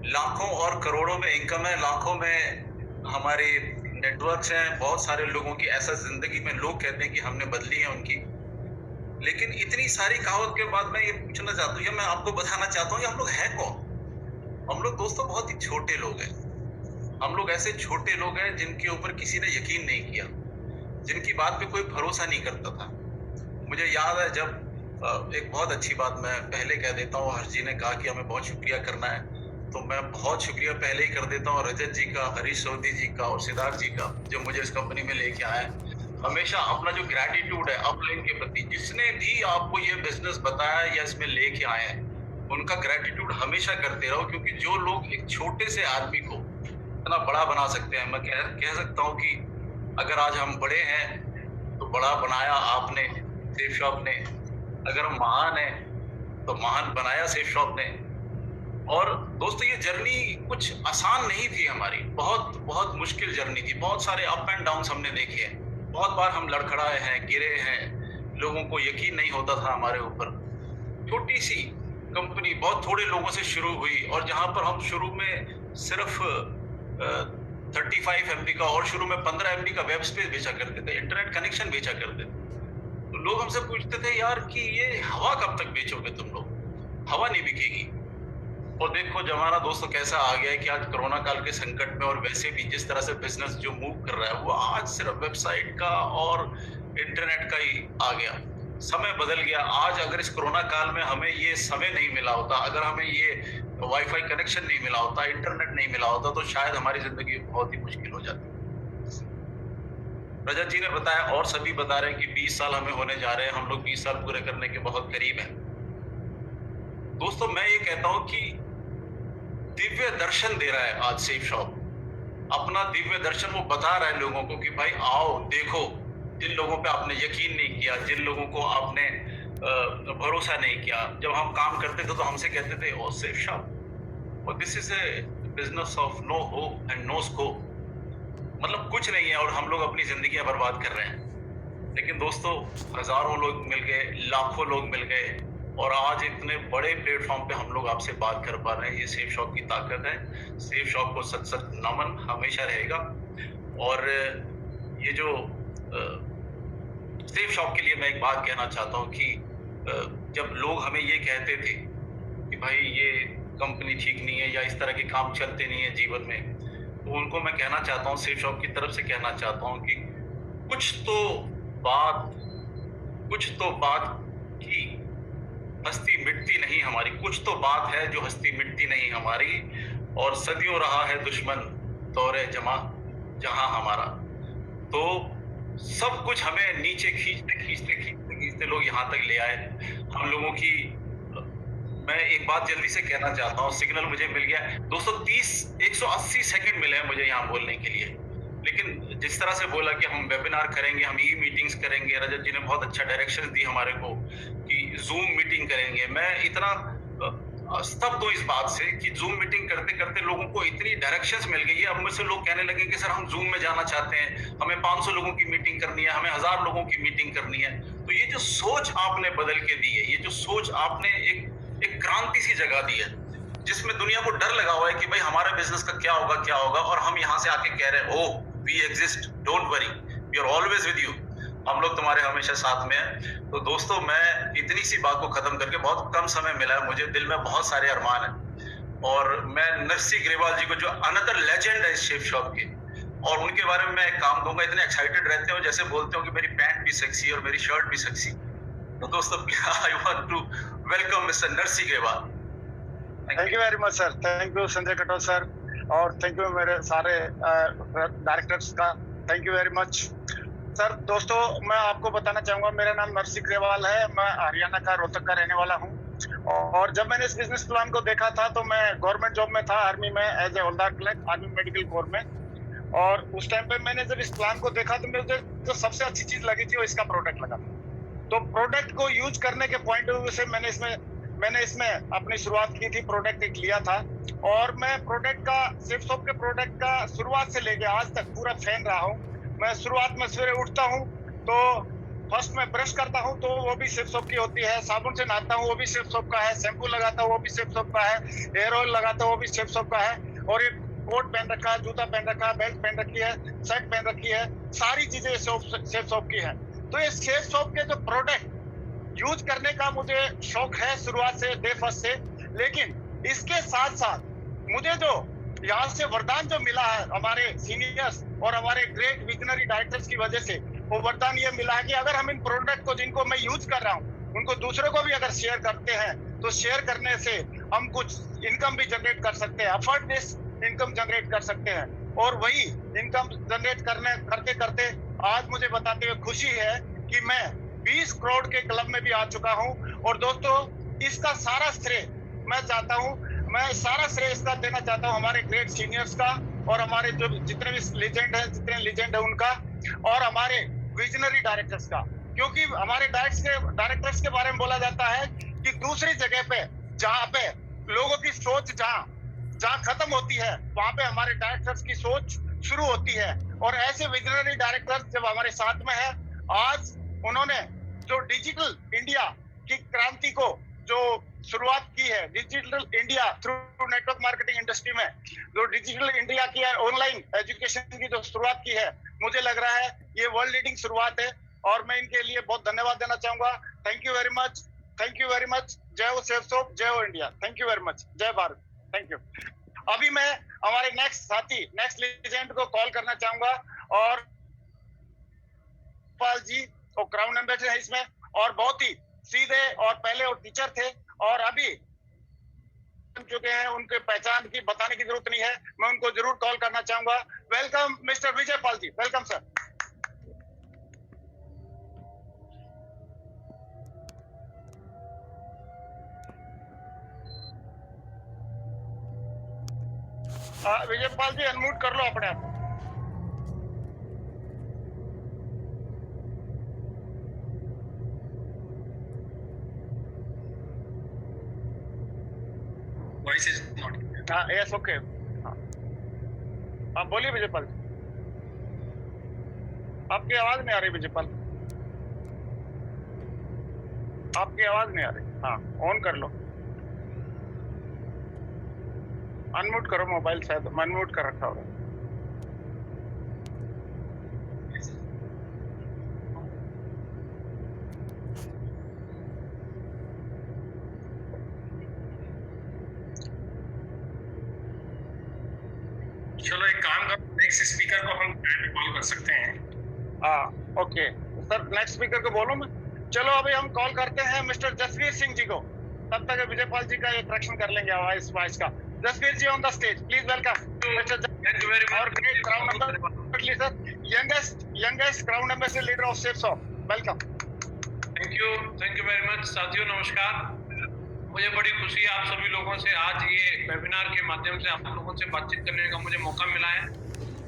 लाखों और करोड़ों में इनकम है, लाखों में हमारे नेटवर्क्स हैं। बहुत सारे लोगों की ऐसा जिंदगी में लोग कहते हैं कि हमने बदली है उनकी। लेकिन इतनी सारी कहावत के बाद मैं ये पूछना चाहता हूँ या मैं आपको बताना चाहता हूँ कि हम लोग हैं कौन। हम लोग दोस्तों बहुत ही छोटे लोग हैं। हम लोग ऐसे छोटे लोग हैं जिनके ऊपर किसी ने यकीन नहीं किया, जिनकी बात पे कोई भरोसा नहीं करता था। मुझे याद है जब एक बहुत अच्छी बात मैं पहले कह देता हूँ, हर्ष जी ने कहा कि हमें बहुत शुक्रिया करना है, तो मैं बहुत शुक्रिया पहले ही कर देता हूँ रजत जी का, हरीश सोधी जी का और सिद्धार्थ जी का, जो मुझे इस कंपनी में लेके आए। हमेशा अपना जो ग्रैटिट्यूड है अपलाइन के प्रति, जिसने भी आपको ये बिजनेस बताया या इसमें लेके आए हैं, उनका ग्रैटिट्यूड हमेशा करते रहो, क्योंकि जो लोग एक छोटे से आदमी को इतना बड़ा बना सकते हैं। मैं कह सकता हूँ कि अगर आज हम बड़े हैं तो बड़ा बनाया आपने, सेफ शॉप ने। अगर हम महान हैं तो महान बनाया सेफ शॉप ने। और दोस्तों ये जर्नी कुछ आसान नहीं थी हमारी, बहुत बहुत मुश्किल जर्नी थी। बहुत सारे अप एंड डाउन हमने देखे हैं। बहुत बार हम लड़खड़ाए हैं, गिरे हैं, लोगों को यकीन नहीं होता था हमारे ऊपर। छोटी सी कंपनी बहुत थोड़े लोगों से शुरू हुई, और जहां पर हम शुरू में सिर्फ 35 MB का और शुरू में 15 MB का वेब स्पेस बेचा करते थे, इंटरनेट कनेक्शन बेचा करते थे। तो लोग हमसे पूछते थे यार कि ये हवा कब तक बेचोगे तुम लोग, हवा नहीं बिकेगी। और देखो जमाना दोस्तों कैसा आ गया है कि आज कोरोना काल के संकट में और वैसे भी जिस तरह से बिजनेस जो मूव कर रहा है वो आज सिर्फ वेबसाइट का और इंटरनेट का ही आ गया। समय बदल गया। आज अगर इस कोरोना काल में हमें ये समय नहीं मिला होता, अगर हमें ये वाईफाई कनेक्शन नहीं मिला होता, इंटरनेट नहीं मिला होता, तो शायद हमारी जिंदगी बहुत ही मुश्किल हो जाती। रजत जी ने बताया और सभी बता रहे हैं कि 20 साल हमें होने जा रहे हैं। हम लोग 20 साल पूरे करने के बहुत करीब हैं। दोस्तों मैं ये कहता हूं कि दिव्य दर्शन दे रहा है आज सेफ शॉप। अपना दिव्य दर्शन वो बता रहा है लोगों को कि भाई आओ देखो। जिन लोगों पे आपने यकीन नहीं किया, जिन लोगों को आपने भरोसा नहीं किया, जब हम काम करते थे तो हमसे कहते थे ओ सेफ शॉप, और this is a business of no hope and no scope, मतलब कुछ नहीं है, और हम लोग अपनी जिंदगियां बर्बाद कर रहे हैं। लेकिन दोस्तों हजारों लोग मिल गए, लाखों लोग मिल गए, और आज इतने बड़े प्लेटफॉर्म पे हम लोग आपसे बात कर पा रहे हैं। ये सेफ शॉप की ताकत है। सेफ शॉप को सच सच नमन हमेशा रहेगा। और ये जो सेफ शॉप के लिए मैं एक बात कहना चाहता हूँ कि जब लोग हमें ये कहते थे कि भाई ये कंपनी ठीक नहीं है या इस तरह के काम चलते नहीं है जीवन में, तो उनको मैं कहना चाहता हूँ, सेफ शॉप की तरफ से कहना चाहता हूँ कि कुछ तो बात की हस्ती मिटती नहीं हमारी, कुछ तो बात है जो हस्ती मिटती नहीं हमारी, और सदियों रहा है दुश्मन दौरे जमा जहां हमारा। तो सब कुछ हमें नीचे खींचते लोग यहाँ तक ले आए। हम लोगों की मैं एक बात जल्दी से कहना चाहता हूँ, सिग्नल मुझे मिल गया दोस्तों। 180 सेकंड मिले हैं मुझे यहाँ बोलने के लिए, लेकिन जिस तरह से बोला कि हम वेबिनार करेंगे, हम ई मीटिंग्स करेंगे, रजत जी ने बहुत अच्छा डायरेक्शन दी हमारे को कि जूम मीटिंग करेंगे। मैं इतना स्तब्ध हूँ इस बात से कि जूम मीटिंग करते करते लोगों को इतनी डायरेक्शंस मिल गई है। अब मुझसे लोग कहने लगे कि सर हम जूम में जाना चाहते हैं, हमें 500 लोगों की मीटिंग करनी है, हमें 1000 लोगों की मीटिंग करनी है। तो ये जो सोच आपने बदल के दी है, ये जो सोच आपने एक क्रांति सी जगा दी है, जिसमें दुनिया को डर लगा हुआ है कि भाई हमारे बिजनेस का क्या होगा, और हम यहाँ से आके कह रहे हैं oh we exist, don't worry, we are always with you, हम लोग तुम्हारे हमेशा साथ में हैं। तो दोस्तों मैं इतनी सी बात को खत्म करके, बहुत कम समय मिला है मुझे, दिल में बहुत सारे अरमान हैं, और मैं नरसी ग्रेवाल जी को जो अनदर लेजेंड है इस शेफ शॉप के, और उनके बारे में मैं एक काम दूंगा। इतने एक्साइटेड रहते हो जैसे बोलते हो कि मेरी पैंट भी सेक्सी और मेरी शर्ट भी सेक्सी। तो दोस्तों I want to welcome mister Narsi Grewal. Thank you very much sir, thank you Sanjay Katoch sir, और थैंक यू मेरे सारे डायरेक्टर्स का, thank you very much sir. दोस्तों मैं आपको बताना चाहूँगा, मेरा नाम नरसी ग्रेवाल है, मैं हरियाणा का रोहतक का रहने वाला हूँ, और जब मैंने इस बिजनेस प्लान को देखा था तो मैं गवर्नमेंट जॉब में था, आर्मी में, as a havildar clerk, army medical corps में। और उस टाइम पे मैंने जब इस प्लान को देखा तो मुझे जो सबसे अच्छी चीज लगी थी वो इसका प्रोडक्ट लगा। तो प्रोडक्ट को यूज करने के पॉइंट ऑफ व्यू से मैंने इसमें अपनी शुरुआत की थी, प्रोडक्ट एक लिया था। और मैं प्रोडक्ट का, सेफ सोप के प्रोडक्ट का शुरुआत से लेके आज तक पूरा फैन रहा हूँ। मैं शुरुआत में सवेरे उठता हूँ तो फर्स्ट में ब्रश करता हूँ तो वो भी सेफ सोप की होती है, साबुन से नहाता हूँ वो भी सेफ सोप का है, शैम्पू लगाता हूँ वो भी सेफ सोप का है, हेयर ऑयल लगाता हूँ वो भी सेफ सोप का है, और एक कोट पहन रखा है, जूता पहन रखा है, बेल्ट पहन रखी है, शर्ट पहन रखी है, सारी चीजें सेफ सोप की है। तो ये सेफ सोप के जो प्रोडक्ट यूज करने का मुझे शौक है शुरुआत से, डे फर्स्ट से। लेकिन इसके साथ साथ मुझे जो यहाँ से वरदान जो मिला है हमारे सीनियर्स और हमारे ग्रेट विजनरी डायरेक्टर्स की वजह से, वो वरदान ये मिला है कि अगर हम इन प्रोडक्ट को, जिनको मैं यूज कर रहा हूँ, उनको दूसरों को भी अगर शेयर करते हैं तो शेयर करने से हम कुछ इनकम भी जनरेट कर सकते हैं, अफोर्ड दिस इनकम जनरेट कर सकते हैं। और वही इनकम जनरेट करते करते आज मुझे बताते हुए खुशी है कि मैं 20 करोड़ के क्लब में भी आ चुका हूँ। और दोस्तों, इसका सारा श्रेय मैं सारा श्रेय इसका देना चाहता हूँ हमारे ग्रेट सीनियर्स का, और हमारे जो जितने भी जितने लीजेंड है उनका, और हमारे विजनरी डायरेक्टर्स का। क्योंकि हमारे डायरेक्टर्स के बारे में बोला जाता है कि दूसरी जगह पे, जहाँ पे लोगों की सोच जहाँ खत्म होती है, वहां पे हमारे डायरेक्टर्स की सोच शुरू होती है। और ऐसे विजनरी डायरेक्टर्स जब हमारे साथ में है, आज उन्होंने जो डिजिटल इंडिया की क्रांति को जो शुरुआत की है, digital India through network marketing industry में जो डिजिटल इंडिया की है, ऑनलाइन एजुकेशन की जो शुरुआत की है, मुझे लग रहा है ये वर्ल्ड लीडिंग शुरुआत है। और मैं इनके लिए बहुत धन्यवाद देना चाहूंगा। Thank you very much, thank you very much. जय हो सेफ सोप, जय हो India. Thank you very much, जय भारत, थैंक यू। अभी मैं हमारे नेक्स्ट साथी, नेक्स्ट लीजेंड को कॉल करना चाहूंगा, और पाल जी वो क्राउन एम्बेसडर है इसमें, और बहुत ही सीधे, और पहले वो टीचर थे और अभी बन चुके हैं, उनके पहचान की बताने की जरूरत नहीं है, मैं उनको जरूर कॉल करना चाहूंगा। Welcome mister Vijay Pal ji, welcome sir. Vijay Pal ji unmute कर लो अपने आप। Voice is not. हाँ, यस, ओके। आप बोलिए विजय पाल। आपकी आवाज नहीं आ रही विजय पाल, आपकी आवाज नहीं आ रही। हाँ, ऑन कर लो, अनम्यूट करो मोबाइल, शायद अनम्यूट कर रखा होगा। चलो एक काम करो, नेक्स्ट स्पीकर को हम कॉल कर सकते हैं। हाँ, ओके सर, नेक्स्ट स्पीकर को बोलो मैं। चलो अभी हम कॉल करते हैं मिस्टर जसवीर सिंह जी को, तब तक विजय पाल जी का एक करेक्शन कर लेंगे आवाज का। Jasvir ji on the stage, please welcome mister और great crown ambassador sir, youngest crown ambassador leader of safe soap, welcome. Thank you very much. साथियों नमस्कार, मुझे बड़ी खुशी है आप सभी लोगों से आज ये वेबिनार के माध्यम से आप लोगों से बातचीत करने का मुझे मौका मिला है।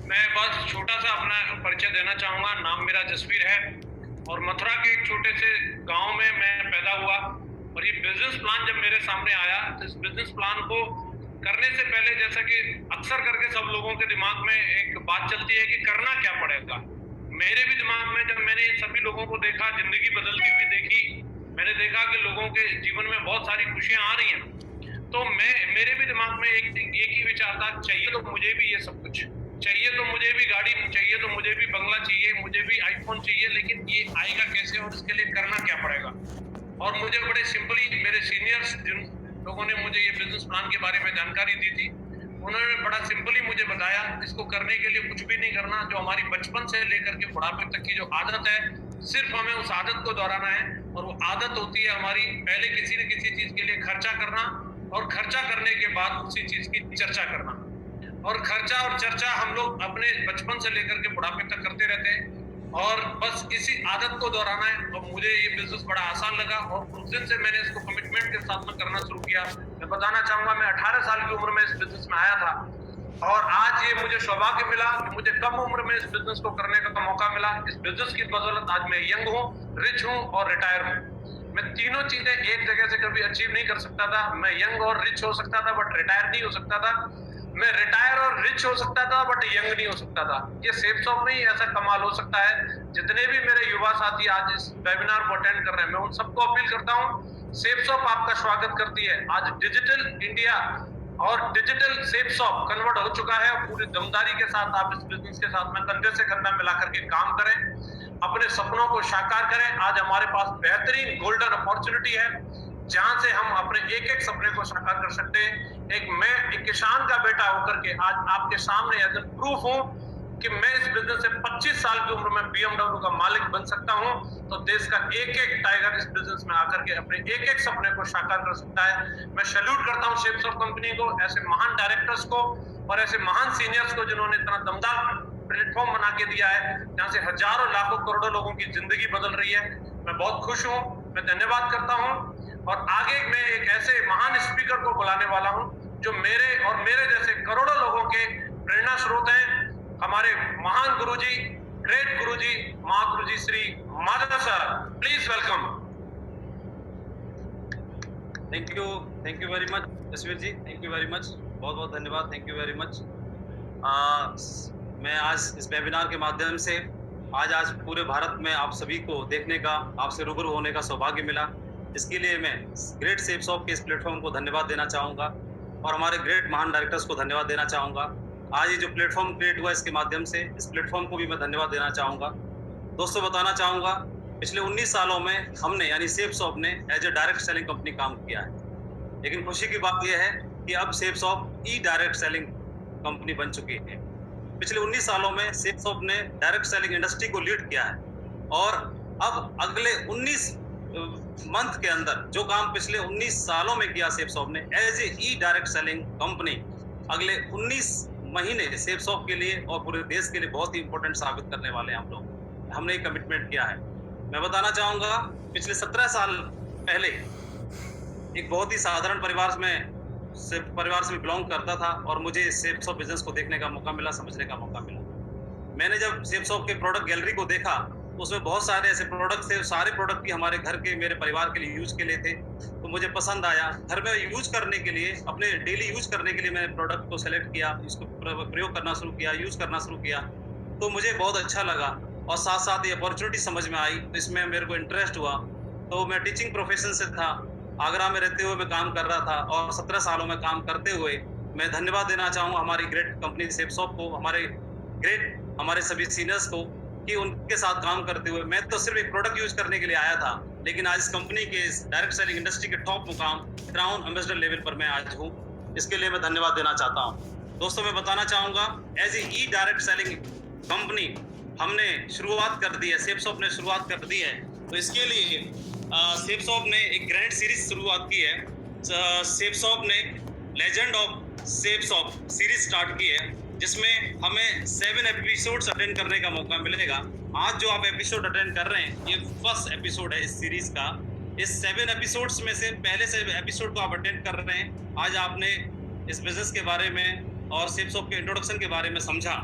मैं बस छोटा सा अपना परिचय देना चाहूँगा। नाम मेरा जसवीर है और मथुरा के एक छोटे से गांव में मैं पैदा हुआ, और ये बिजनेस प्लान जब मेरे सामने आया तो इस बिजनेस प्लान को करने से पहले, जैसा कि अक्सर करके सब लोगों के दिमाग में एक बात चलती है कि करना क्या पड़ेगा, मेरे भी दिमाग में जब मैंने इन सभी लोगों को देखा, जिंदगी बदलती हुई देखी, मैंने देखा कि लोगों के जीवन में बहुत सारी खुशियां आ रही हैं, तो मेरे भी दिमाग में एक ही विचार था, चाहिए तो मुझे भी ये सब कुछ चाहिए, तो मुझे भी गाड़ी चाहिए, तो मुझे भी बंगला चाहिए, मुझे भी आईफोन चाहिए, लेकिन ये आएगा कैसे और इसके लिए करना क्या पड़ेगा। और मुझे बड़े सिंपली मेरे सीनियर्स जिन लोगों ने मुझे ये बिजनेस प्लान के बारे में जानकारी दी थी, उन्होंने बड़ा सिंपली मुझे बताया इसको करने के लिए कुछ भी नहीं करना, जो हमारी बचपन से लेकर के बुढ़ापे तक की जो आदत है, सिर्फ हमें उस आदत को दोहराना है। और वो आदत होती है हमारी पहले किसी न किसी चीज के लिए खर्चा करना, और खर्चा करने के बाद उसी चीज की चर्चा करना। और खर्चा और चर्चा हम लोग अपने बचपन से लेकर के बुढ़ापे तक करते रहते हैं। और बस इसी आदत को दोहराना है। और मुझे ये बिजनेस बड़ा आसान लगा और उस दिन से मैंने इसको कमिटमेंट के साथ में करना शुरू किया। मैं बताना चाहूंगा, मैं 18 साल की उम्र में इस बिजनेस में आया था और आज ये मुझे सौभाग्य मिला कि मुझे कम उम्र में इस बिजनेस को करने का मौका मिला। इस बिजनेस की बदौलत आज मैं यंग हूँ, रिच हूँ और रिटायर हूँ। मैं तीनों चीजें एक जगह से कभी अचीव नहीं कर सकता था। मैं यंग और रिच हो सकता था बट रिटायर नहीं हो सकता था। मैं रिटायर और रिच हो सकता था बट यंग नहीं हो सकता था। ये सेफ शॉप में ही ऐसा कमाल हो सकता है। जितने भी मेरे युवा साथी आज इस वेबिनार को अटेंड कर रहे हैं, मैं उन सबको अपील करता हूँ, सेफ शॉप आपका स्वागत करती है। आज डिजिटल इंडिया और डिजिटल सेफ शॉप कन्वर्ट हो चुका है। पूरी दमदारी के साथ आप इस बिजनेस के साथ में कंधे से कंधा मिला करके काम करें, अपने सपनों को साकार करें। आज हमारे पास बेहतरीन गोल्डन अपॉर्चुनिटी है जहां से हम अपने एक एक सपने को साकार कर सकते हैं। मैं एक किसान का बेटा होकर के आज आपके सामने एज प्रूफ हूं कि मैं इस बिजनेस से 25 साल की उम्र में BMW का मालिक बन सकता हूं। तो देश का एक एक टाइगर इस बिजनेस में आकर के अपने एक एक सपने को साकार कर सकता है। मैं सैल्यूट करता हूं सेफ शॉप कंपनी को, ऐसे महान डायरेक्टर्स को और ऐसे महान सीनियर्स को जिन्होंने इतना दमदार प्लेटफॉर्म बना के दिया है जहां से हजारों लाखों करोड़ों लोगों की जिंदगी बदल रही है। मैं बहुत खुश हूं, मैं धन्यवाद करता हूं और आगे मैं एक ऐसे महान स्पीकर को बुलाने वाला हूं जो मेरे और मेरे जैसे करोड़ों लोगों के प्रेरणा स्रोत हैं। हमारे महान गुरुजी, ग्रेट गुरुजी, महागुरुजी Shri Madhav sir, please welcome. Thank you very much Tasveer ji, thank you very much, बहुत बहुत धन्यवाद, थैंक यू वेरी मच। मैं आज इस वेबिनार के माध्यम से आज पूरे भारत में आप सभी को देखने का, आपसे रूबरू होने का सौभाग्य मिला। इसके लिए मैं ग्रेट सेफ शॉप के इस प्लेटफॉर्म को धन्यवाद देना चाहूँगा और हमारे ग्रेट महान डायरेक्टर्स को धन्यवाद देना चाहूँगा। आज ये जो प्लेटफॉर्म क्रिएट हुआ इसके माध्यम से इस प्लेटफॉर्म को भी मैं धन्यवाद देना चाहूँगा। दोस्तों बताना चाहूँगा, पिछले 19 सालों में हमने यानी सेफ शॉप ने as a direct selling company काम किया है। लेकिन खुशी की बात यह है कि अब सेफ शॉप ई डायरेक्ट सेलिंग कंपनी बन चुकी है। पिछले 19 सालों में सेफ शॉप ने डायरेक्ट सेलिंग इंडस्ट्री को लीड किया है और अब अगले 19 मंथ के अंदर जो काम पिछले 19 सालों में किया सेफ शॉप ने as a e direct selling company, अगले 19 महीने सेफ शॉप के लिए और पूरे देश के लिए बहुत ही इंपॉर्टेंट साबित करने वाले हैं हम लोग। हमने एक कमिटमेंट किया है। मैं बताना चाहूँगा, पिछले 17 साल पहले एक बहुत ही साधारण परिवार से बिलोंग करता था और मुझे सेफ शॉप बिजनेस को देखने का मौका मिला, समझने का मौका मिला। मैंने जब सेफ शॉप के प्रोडक्ट गैलरी को देखा, उसमें बहुत सारे ऐसे प्रोडक्ट थे, सारे प्रोडक्ट भी हमारे घर के, मेरे परिवार के लिए यूज के लिए थे। तो मुझे पसंद आया। घर में यूज करने के लिए, अपने डेली यूज करने के लिए मैंने प्रोडक्ट को सेलेक्ट किया, इसको प्रयोग करना शुरू किया, यूज करना शुरू किया। तो मुझे बहुत अच्छा लगा और साथ साथ ये अपॉर्चुनिटी समझ में आई, तो इसमें मेरे को इंटरेस्ट हुआ। तो मैं टीचिंग प्रोफेशन से था, आगरा में रहते हुए मैं काम कर रहा था और 17 सालों में काम करते हुए मैं धन्यवाद देना चाहूँगा हमारी ग्रेट कंपनी सेफ शॉप को, हमारे सभी सीनियर्स को, कि उनके साथ काम करते हुए मैं तो सिर्फ एक प्रोडक्ट यूज करने के लिए आया था, लेकिन आज इस कंपनी के इस डायरेक्ट सेलिंग इंडस्ट्री के टॉप मुकाम क्राउन एम्बेसडर लेवल पर मैं आज हूँ। इसके लिए मैं धन्यवाद देना चाहता हूँ। दोस्तों मैं बताना चाहूँगा, as a e direct selling company हमने शुरुआत कर दी है, सेफ शॉप ने शुरुआत कर दी है। तो इसके लिए सेफ शॉप ने एक ग्रैंड सीरीज शुरुआत की है। सेफ शॉप ने legend of safe shop series start की है, जिसमें हमें 7 एपिसोड्स अटेंड करने का मौका मिलेगा। आज जो आप एपिसोड अटेंड कर रहे हैं, ये फर्स्ट एपिसोड है इस सीरीज का। इस 7 एपिसोड्स में से पहले से एपिसोड को आप अटेंड कर रहे हैं। आज आपने इस बिजनेस के बारे में और सेफ शॉप के इंट्रोडक्शन के बारे में समझा,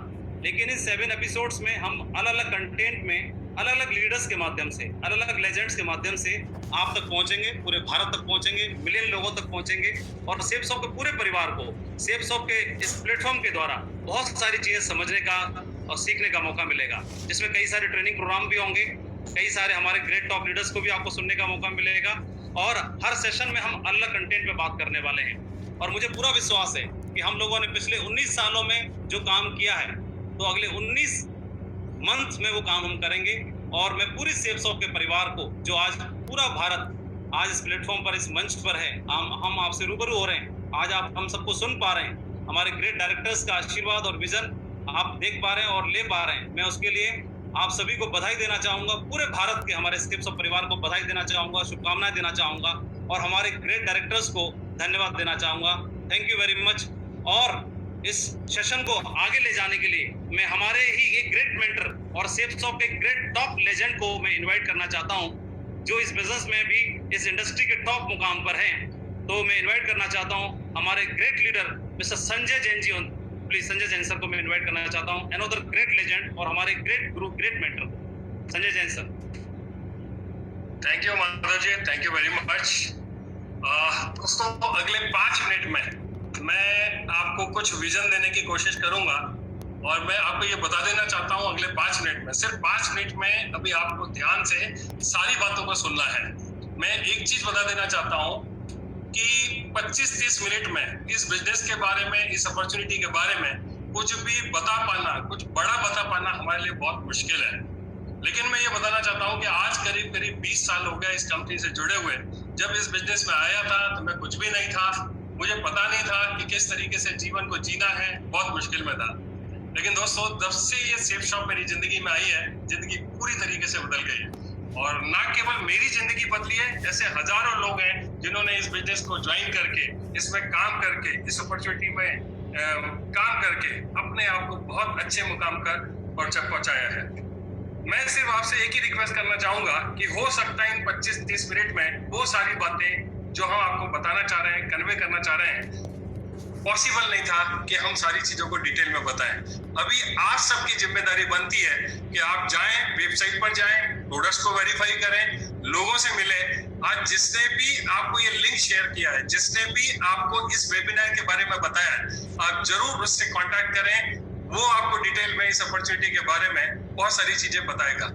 लेकिन इस 7 एपिसोड्स में हम अलग अलग कंटेंट में अलग अलग लीडर्स के माध्यम से, अलग अलग लेजेंड्स के माध्यम से आप तक पहुंचेंगे, पूरे भारत तक पहुंचेंगे, मिलियन लोगों तक पहुंचेंगे और सेफ शॉप के पूरे परिवार को सेफ शॉप के इस प्लेटफॉर्म के द्वारा बहुत सारी चीजें समझने का और सीखने का मौका मिलेगा, जिसमें कई सारे ट्रेनिंग प्रोग्राम भी होंगे, कई सारे हमारे ग्रेट टॉप लीडर्स को भी आपको सुनने का मौका मिलेगा और हर सेशन में हम अलग कंटेंट पे बात करने वाले हैं। और मुझे पूरा विश्वास है कि हम लोगों ने पिछले 19 सालों में जो काम किया है, तो अगले 19 मंथ में वो काम हम करेंगे। और मैं पूरी सेफ शॉप के परिवार को, जो आज पूरा भारत आज इस प्लेटफॉर्म पर, इस मंच पर है, हम आपसे रूबरू हो रहे हैं, आज आप हम सबको सुन पा रहे हैं, हमारे ग्रेट डायरेक्टर्स का आशीर्वाद और विजन आप देख पा रहे हैं और ले पा रहे हैं। मैं उसके लिए आप सभी को बधाई देना चाहूँगा, पूरे भारत के हमारे सेफ शॉप परिवार को बधाई देना चाहूँगा, शुभकामनाएं देना चाहूँगा और हमारे ग्रेट डायरेक्टर्स को धन्यवाद देना चाहूँगा। Thank you very much. और इस सेशन को आगे ले जाने के लिए मैं हमारे ही एक ग्रेट मेंटर और सेफ शॉप के ग्रेट टॉप लेजेंड को मैं इनवाइट करना चाहता हूं, जो इस बिजनेस में भी इस इंडस्ट्री के टॉप मुकाम पर हैं। तो मैं इनवाइट करना चाहता हूं हमारे great leader mister Sanjay Jain ji. Please Sanjay Jain sir को मैं इनवाइट करना चाहता हूं, अनदर ग्रेट लेजेंड और हमारे great guru, great mentor Sanjay Jain sir. Thank you Madhav ji, thank you very much. दोस्तों, अगले 5 मिनट में मैं आपको कुछ विजन देने की कोशिश करूंगा और मैं आपको ये बता देना चाहता हूं अगले 5 मिनट में, सिर्फ 5 मिनट में अभी आपको ध्यान से सारी बातों को सुनना है। मैं एक चीज बता देना चाहता हूं कि 25-30 मिनट में इस बिजनेस के बारे में, इस अपॉर्चुनिटी के बारे में कुछ भी बता पाना, कुछ बड़ा बता पाना हमारे लिए बहुत मुश्किल है। लेकिन मैं ये बताना चाहता हूं कि आज करीब 20 साल हो गया इस कंपनी से जुड़े हुए। जब इस बिजनेस में आया था तो मैं कुछ भी नहीं था, मुझे पता नहीं था कि किस तरीके से जीवन को जीना है, बहुत मुश्किल में था। लेकिन दोस्तों, जब से ये सेफ शॉप मेरी जिंदगी में आई है, जिंदगी पूरी तरीके से बदल गई है। और ना केवल मेरी जिंदगी बदली है, ऐसे हजारों लोग हैं जिन्होंने इस बिजनेस को ज्वाइन करके, इसमें काम करके, इस अपॉर्चुनिटी में काम करके अपने आप को बहुत अच्छे मुकाम पर पहुंचाया है। मैं सिर्फ आपसे एक ही रिक्वेस्ट करना चाहूंगा कि हो सकता है इन 25-30 मिनट में वो सारी बातें जो हम आपको बताना चाह रहे हैं, कन्वे करना चाह रहे हैं, पॉसिबल नहीं था कि हम सारी चीजों को डिटेल में बताएं। अभी आप सबकी जिम्मेदारी बनती है कि आप जाएं, वेबसाइट पर जाएं, प्रोडक्ट्स को वेरीफाई करें, लोगों से मिलें। आज जिसने भी आपको ये लिंक शेयर किया है, जिसने भी आपको इस वेबिनार के बारे में बताया है, आप जरूर उससे कांटेक्ट करें। वो आपको डिटेल में इस अपॉर्चुनिटी के बारे में बहुत सारी चीजें बताएगा।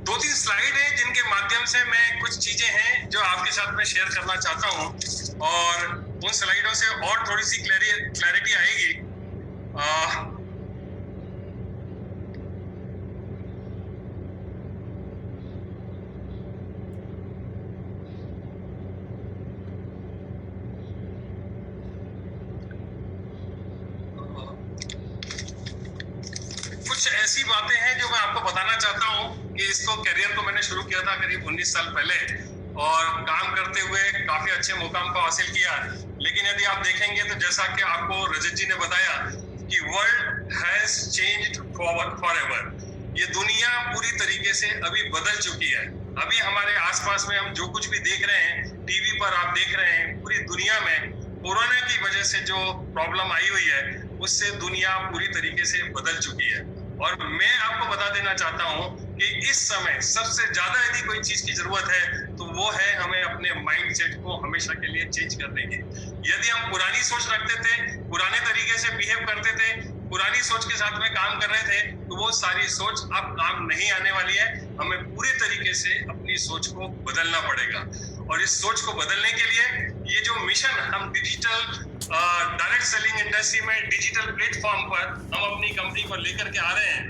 2-3 स्लाइड है जिनके माध्यम से मैं कुछ चीजें हैं जो आपके साथ में शेयर करना चाहता हूं और उन स्लाइडों से और थोड़ी सी क्लैरिटी आएगी। कुछ ऐसी बातें हैं जो मैं आपको बताना चाहता हूं कि इसको करियर को मैंने शुरू किया था करीब 19 साल पहले और काम करते हुए काफी अच्छे मुकाम को हासिल किया। लेकिन यदि आप देखेंगे तो जैसा कि आपको रजत जी ने बताया कि वर्ल्ड हैज चेंज्ड फॉरएवर, ये दुनिया पूरी तरीके से अभी बदल चुकी है। अभी हमारे आसपास में हम जो कुछ भी देख रहे हैं, टीवी पर आप देख रहे हैं, पूरी दुनिया में कोरोना की वजह से जो प्रॉब्लम आई हुई है उससे दुनिया पूरी तरीके से बदल चुकी है। और मैं आपको बता देना चाहता हूं कि इस समय सबसे ज्यादा यदि कोई चीज की जरूरत है तो वो है हमें अपने माइंडसेट को हमेशा के लिए चेंज करने की। यदि हम पुरानी सोच रखते थे, पुराने तरीके से बिहेव करते थे, पुरानी सोच के साथ में काम कर रहे थे, तो वो सारी सोच अब काम नहीं आने वाली है। हमें पूरे तरीके से अपनी सोच को बदलना पड़ेगा। और इस सोच को बदलने के लिए ये जो मिशन हम डिजिटल डायरेक्ट सेलिंग इंडस्ट्री में डिजिटल प्लेटफॉर्म पर हम अपनी कंपनी को लेकर के आ रहे हैं,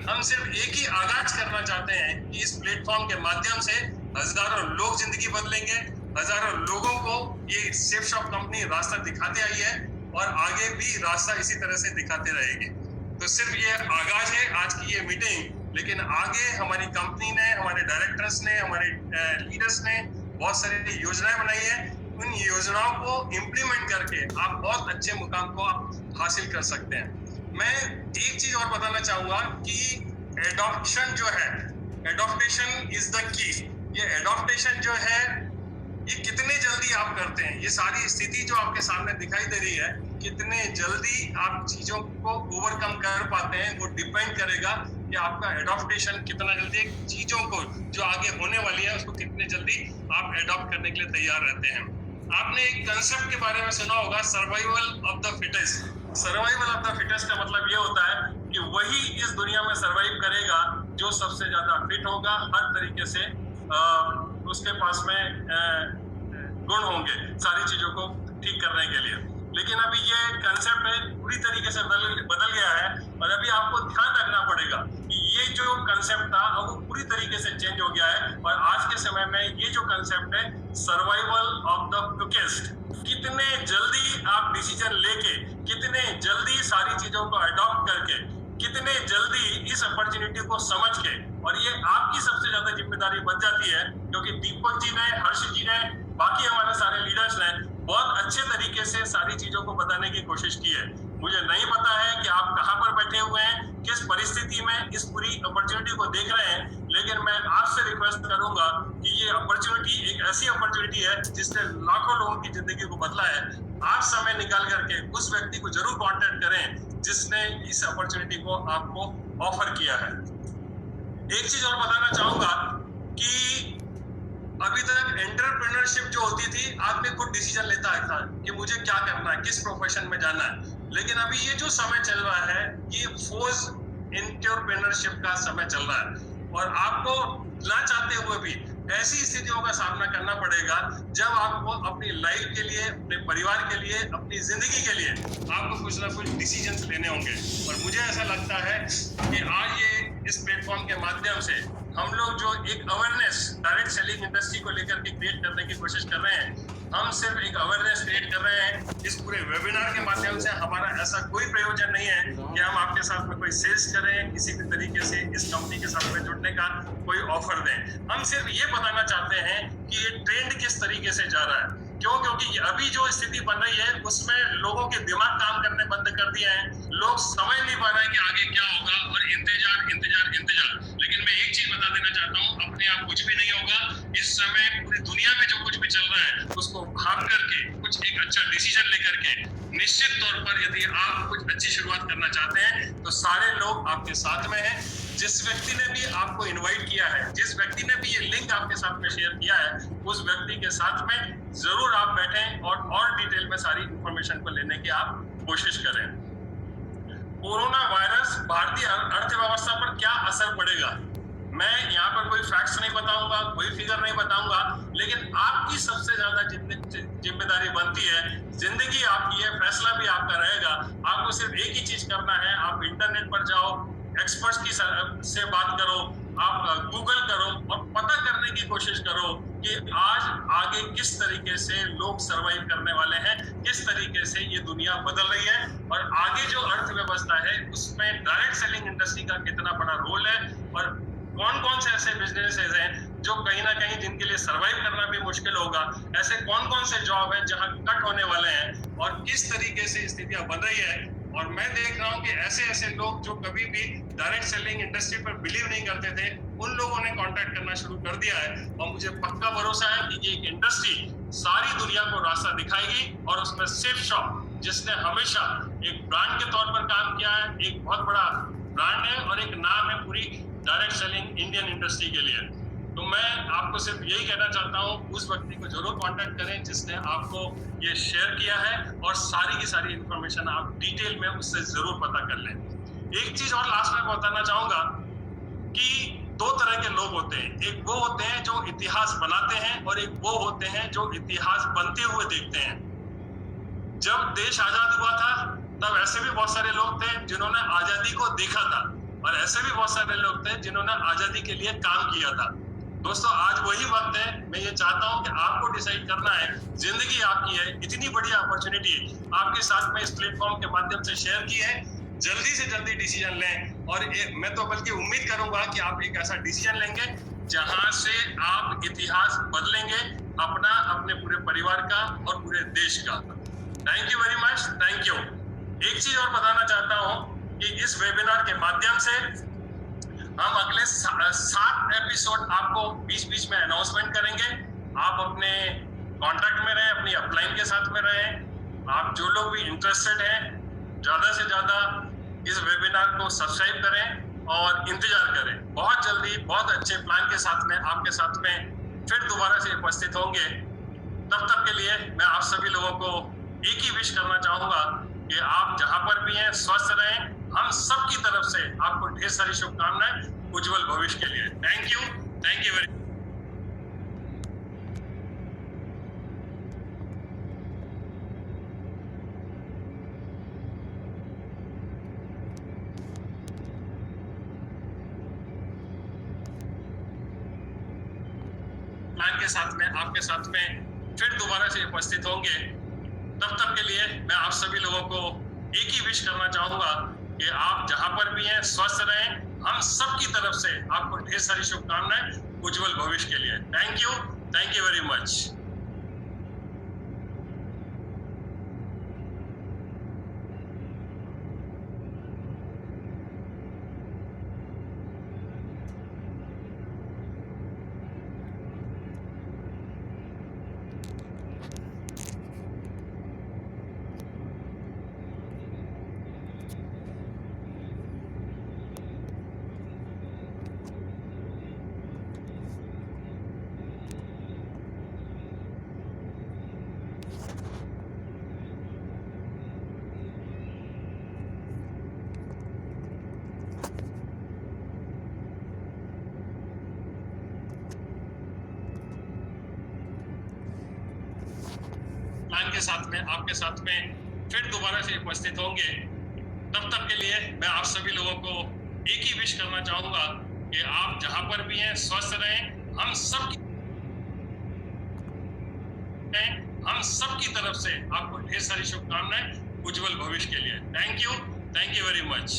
हम सिर्फ एक ही आगाज करना चाहते हैं कि इस प्लेटफॉर्म के माध्यम से हजारों लोग जिंदगी बदलेंगे, हजारों लोगों को ये सेफ शॉप कंपनी रास्ता दिखाते आई है और आगे भी रास्ता इसी तरह से दिखाते रहेगी। तो सिर्फ ये आगाज है आज की ये मीटिंग, लेकिन आगे हमारी कंपनी ने, हमारे डायरेक्टर्स ने, हमारे लीडर्स ने बहुत सारी योजनाएं बनाई है। उन योजनाओं को इम्प्लीमेंट करके आप बहुत अच्छे मुकाम को आप हासिल कर सकते हैं। मैं एक चीज और बताना चाहूंगा कि एडॉप्शन जो है, एडॉप्टेशन इज द की। ये एडॉप्टेशन जो है ये कितने जल्दी आप करते हैं, ये सारी स्थिति जो आपके सामने दिखाई दे रही है, कितने जल्दी आप चीजों को ओवरकम कर पाते हैं, वो डिपेंड करेगा कि आपका एडॉप्टेशन कितना जल्दी, चीजों को जो आगे होने वाली है उसको कितने जल्दी आप एडॉप्ट करने के लिए तैयार रहते हैं। आपने एक कंसेप्ट के बारे में सुना होगा, survival of the fittest. Survival of the fittest का मतलब ये होता है कि वही इस दुनिया में सर्वाइव करेगा जो सबसे ज्यादा फिट होगा, हर तरीके से उसके पास में गुण होंगे सारी चीजों को ठीक करने के लिए। लेकिन अभी ये कंसेप्ट पूरी तरीके से बदल गया है और अभी आपको ध्यान रखना पड़ेगा कि ये जो कंसेप्ट था वो पूरी तरीके से चेंज हो गया है। और आज के समय में ये जो कंसेप्ट है सर्वाइवल ऑफ द क्विकेस्ट, कितने जल्दी आप डिसीजन लेके, कितने जल्दी सारी चीजों को अडॉप्ट करके, कितने जल्दी इस अपॉर्चुनिटी को समझ के, और ये आपकी सबसे ज्यादा जिम्मेदारी बन जाती है क्योंकि दीपक जी ने, हर्ष जी ने, बाकी हमारे सारे लीडर्स ने बहुत अच्छे तरीके से सारी चीजों को बताने की कोशिश की है। मुझे नहीं पता है कि आप कहां पर बैठे हुए हैं, किस परिस्थिति में इस पूरी अपॉर्चुनिटी को देख रहे हैं, लेकिन मैं आपसे रिक्वेस्ट करूंगा कि ये अपॉर्चुनिटी एक ऐसी अपॉर्चुनिटी है जिसने लाखों लोगों की जिंदगी को बदला है। आप समय निकाल करके उस व्यक्ति को जरूर कांटेक्ट करें जिसने इस अपॉर्चुनिटी को आपको ऑफर किया है। एक चीज और बताना चाहूंगा कि अभी तक एंटरप्रेन्योरशिप जो होती थी, आदमी खुद डिसीजन लेता था कि मुझे क्या करना है, किस प्रोफेशन में जाना है। लेकिन अभी ये जो समय चल रहा है, ये फोर्स एंटरप्रेन्योरशिप का समय चल रहा है और आपको ना चाहते हुए भी ऐसी स्थितियों का सामना करना पड़ेगा जब आपको अपनी लाइफ के लिए, अपने परिवार के लिए, अपनी जिंदगी के लिए आपको कुछ ना कुछ डिसीजंस लेने होंगे। और मुझे ऐसा लगता है कि आज ये इस प्लेटफॉर्म के माध्यम से हम लोग जो एक अवेयरनेस डायरेक्ट सेलिंग इंडस्ट्री को लेकर के क्रिएट करने की कोशिश कर रहे हैं, हम सिर्फ एक अवेयरनेस क्रिएट कर रहे हैं। इस पूरे वेबिनार के माध्यम से हमारा ऐसा कोई प्रयोजन नहीं है कि हम आपके साथ में कोई सेल्स करें, किसी भी तरीके से इस कंपनी के साथ में जुड़ने का कोई ऑफर दें। हम सिर्फ ये बताना चाहते हैं कि ये ट्रेंड किस तरीके से जा रहा है। क्योंकि अभी जो स्थिति बन रही है उसमें लोगों के दिमाग काम करने बंद कर दिए हैं। लोग समझ नहीं पा रहे हैं कि आगे क्या होगा और इंतजार इंतजार इंतजार। लेकिन मैं एक चीज बता देना चाहता हूँ, अपने आप कुछ भी नहीं होगा। इस समय पूरी दुनिया में जो कुछ भी चल रहा है उसको भाग करके कुछ एक अच्छा डिसीजन लेकर के निश्चित तौर पर यदि आप कुछ अच्छी शुरुआत करना चाहते हैं तो सारे लोग आपके साथ में हैं। जिस व्यक्ति ने भी आपको इनवाइट किया है, जिस व्यक्ति ने भी ये लिंक आपके साथ में शेयर किया है, उस व्यक्ति के साथ में जरूर आप बैठें और डिटेल में सारी इंफॉर्मेशन को लेने की आप कोशिश करें। कोरोना वायरस भारतीय अर्थव्यवस्था पर क्या असर पड़ेगा, मैं यहाँ पर कोई फैक्ट्स नहीं बताऊंगा, कोई फिगर नहीं बताऊंगा, लेकिन आपकी सबसे ज्यादा जिम्मेदारी बनती है। जिंदगी आपकी है, फैसला भी आपका रहेगा। आपको सिर्फ एक ही चीज करना है, आप इंटरनेट पर जाओ, एक्सपर्ट्स की से बात करो, आप गूगल करो और पता करने की कोशिश करो कि आज आगे किस तरीके से लोग सरवाइव करने वाले हैं, किस तरीके से ये दुनिया बदल रही है और आगे जो अर्थव्यवस्था है उसमें डायरेक्ट सेलिंग इंडस्ट्री का कितना बड़ा रोल है और कौन कौन से ऐसे बिजनेसेस हैं जो कहीं ना कहीं जिनके लिए सरवाइव करना भी मुश्किल होगा। ऐसे कौन कौन से जॉब हैं जहां कट होने वाले हैं और किस तरीके से स्थितियां बन रही है। और मैं देख रहा हूं कि ऐसे ऐसे लोग जो कभी भी डायरेक्ट सेलिंग इंडस्ट्री पर बिलीव नहीं करते थे, उन लोगों ने कांटेक्ट करना शुरू कर दिया है और मुझे पक्का भरोसा है कि ये एक इंडस्ट्री सारी दुनिया को रास्ता दिखाएगी। और उसमें सेफ शॉप, जिसने हमेशा एक ब्रांड के तौर पर काम किया है, एक बहुत बड़ा ब्रांड है और एक नाम है पूरी डायरेक्ट सेलिंग इंडियन इंडस्ट्री के लिए। तो मैं आपको सिर्फ यही कहना चाहता हूँ, उस व्यक्ति को जरूर कांटेक्ट करें जिसने आपको ये शेयर किया है और सारी की सारी इंफॉर्मेशन आप डिटेल में उससे जरूर पता कर लें। एक चीज और लास्ट में बताना चाहूंगा कि दो तरह के लोग होते हैं, एक वो होते हैं जो इतिहास बनाते हैं और एक वो होते हैं जो इतिहास बनते हुए देखते हैं। जब देश आजाद हुआ था तब ऐसे भी बहुत सारे लोग थे जिन्होंने आजादी को देखा था और ऐसे भी बहुत सारे लोग थे जिन्होंने आजादी के लिए काम किया था। दोस्तों, आज वही वक्त है। मैं ये चाहता हूं कि आपको डिसाइड करना है, जिंदगी आपकी है, इतनी बड़ी अपॉर्चुनिटी आपके साथ में इस प्लेटफॉर्म के माध्यम से शेयर की है। जल्दी से जल्दी डिसीजन लें और मैं तो बल्कि उम्मीद करूंगा कि आप एक ऐसा डिसीजन लेंगे जहां से आप इतिहास बदलेंगे अपना, अपने पूरे परिवार का और पूरे देश का। Thank you very much, thank you. एक चीज और बताना चाहता हूं कि इस वेबिनार के माध्यम से हम अगले 7 एपिसोड आपको बीच बीच में अनाउंसमेंट करेंगे। आप अपने कांटेक्ट में रहें, अपनी अपलाइन के साथ में रहें। आप जो लोग भी इंटरेस्टेड हैं, ज्यादा से ज्यादा इस वेबिनार को सब्सक्राइब करें और इंतजार करें। बहुत जल्दी बहुत अच्छे प्लान के साथ में आपके साथ में फिर दोबारा से उपस्थित होंगे। तब तक के लिए मैं आप सभी लोगों को एक ही विश करना चाहूंगा कि आप जहां पर भी हैं स्वस्थ रहें। हम सब की तरफ से आपको ढेर सारी शुभकामनाएं उज्जवल भविष्य के लिए। Thank you very. प्लान के साथ में आपके साथ में फिर दोबारा से उपस्थित होंगे। तब तक के लिए मैं आप सभी लोगों को एक ही विश करना चाहूंगा कि आप जहां पर भी हैं स्वस्थ रहें। हम सब की तरफ से आपको ढेर सारी शुभकामनाएं उज्जवल भविष्य के लिए। Thank you very much. Plan के साथ में आपके साथ में फिर दोबारा से उपस्थित होंगे। तब तक के लिए मैं आप सभी लोगों को एक ही विश करना चाहूंगा कि आप जहां पर भी हैं स्वस्थ रहें। हम सब की तरफ से आपको ढेर सारी शुभकामनाएं उज्जवल भविष्य के लिए। Thank you very much.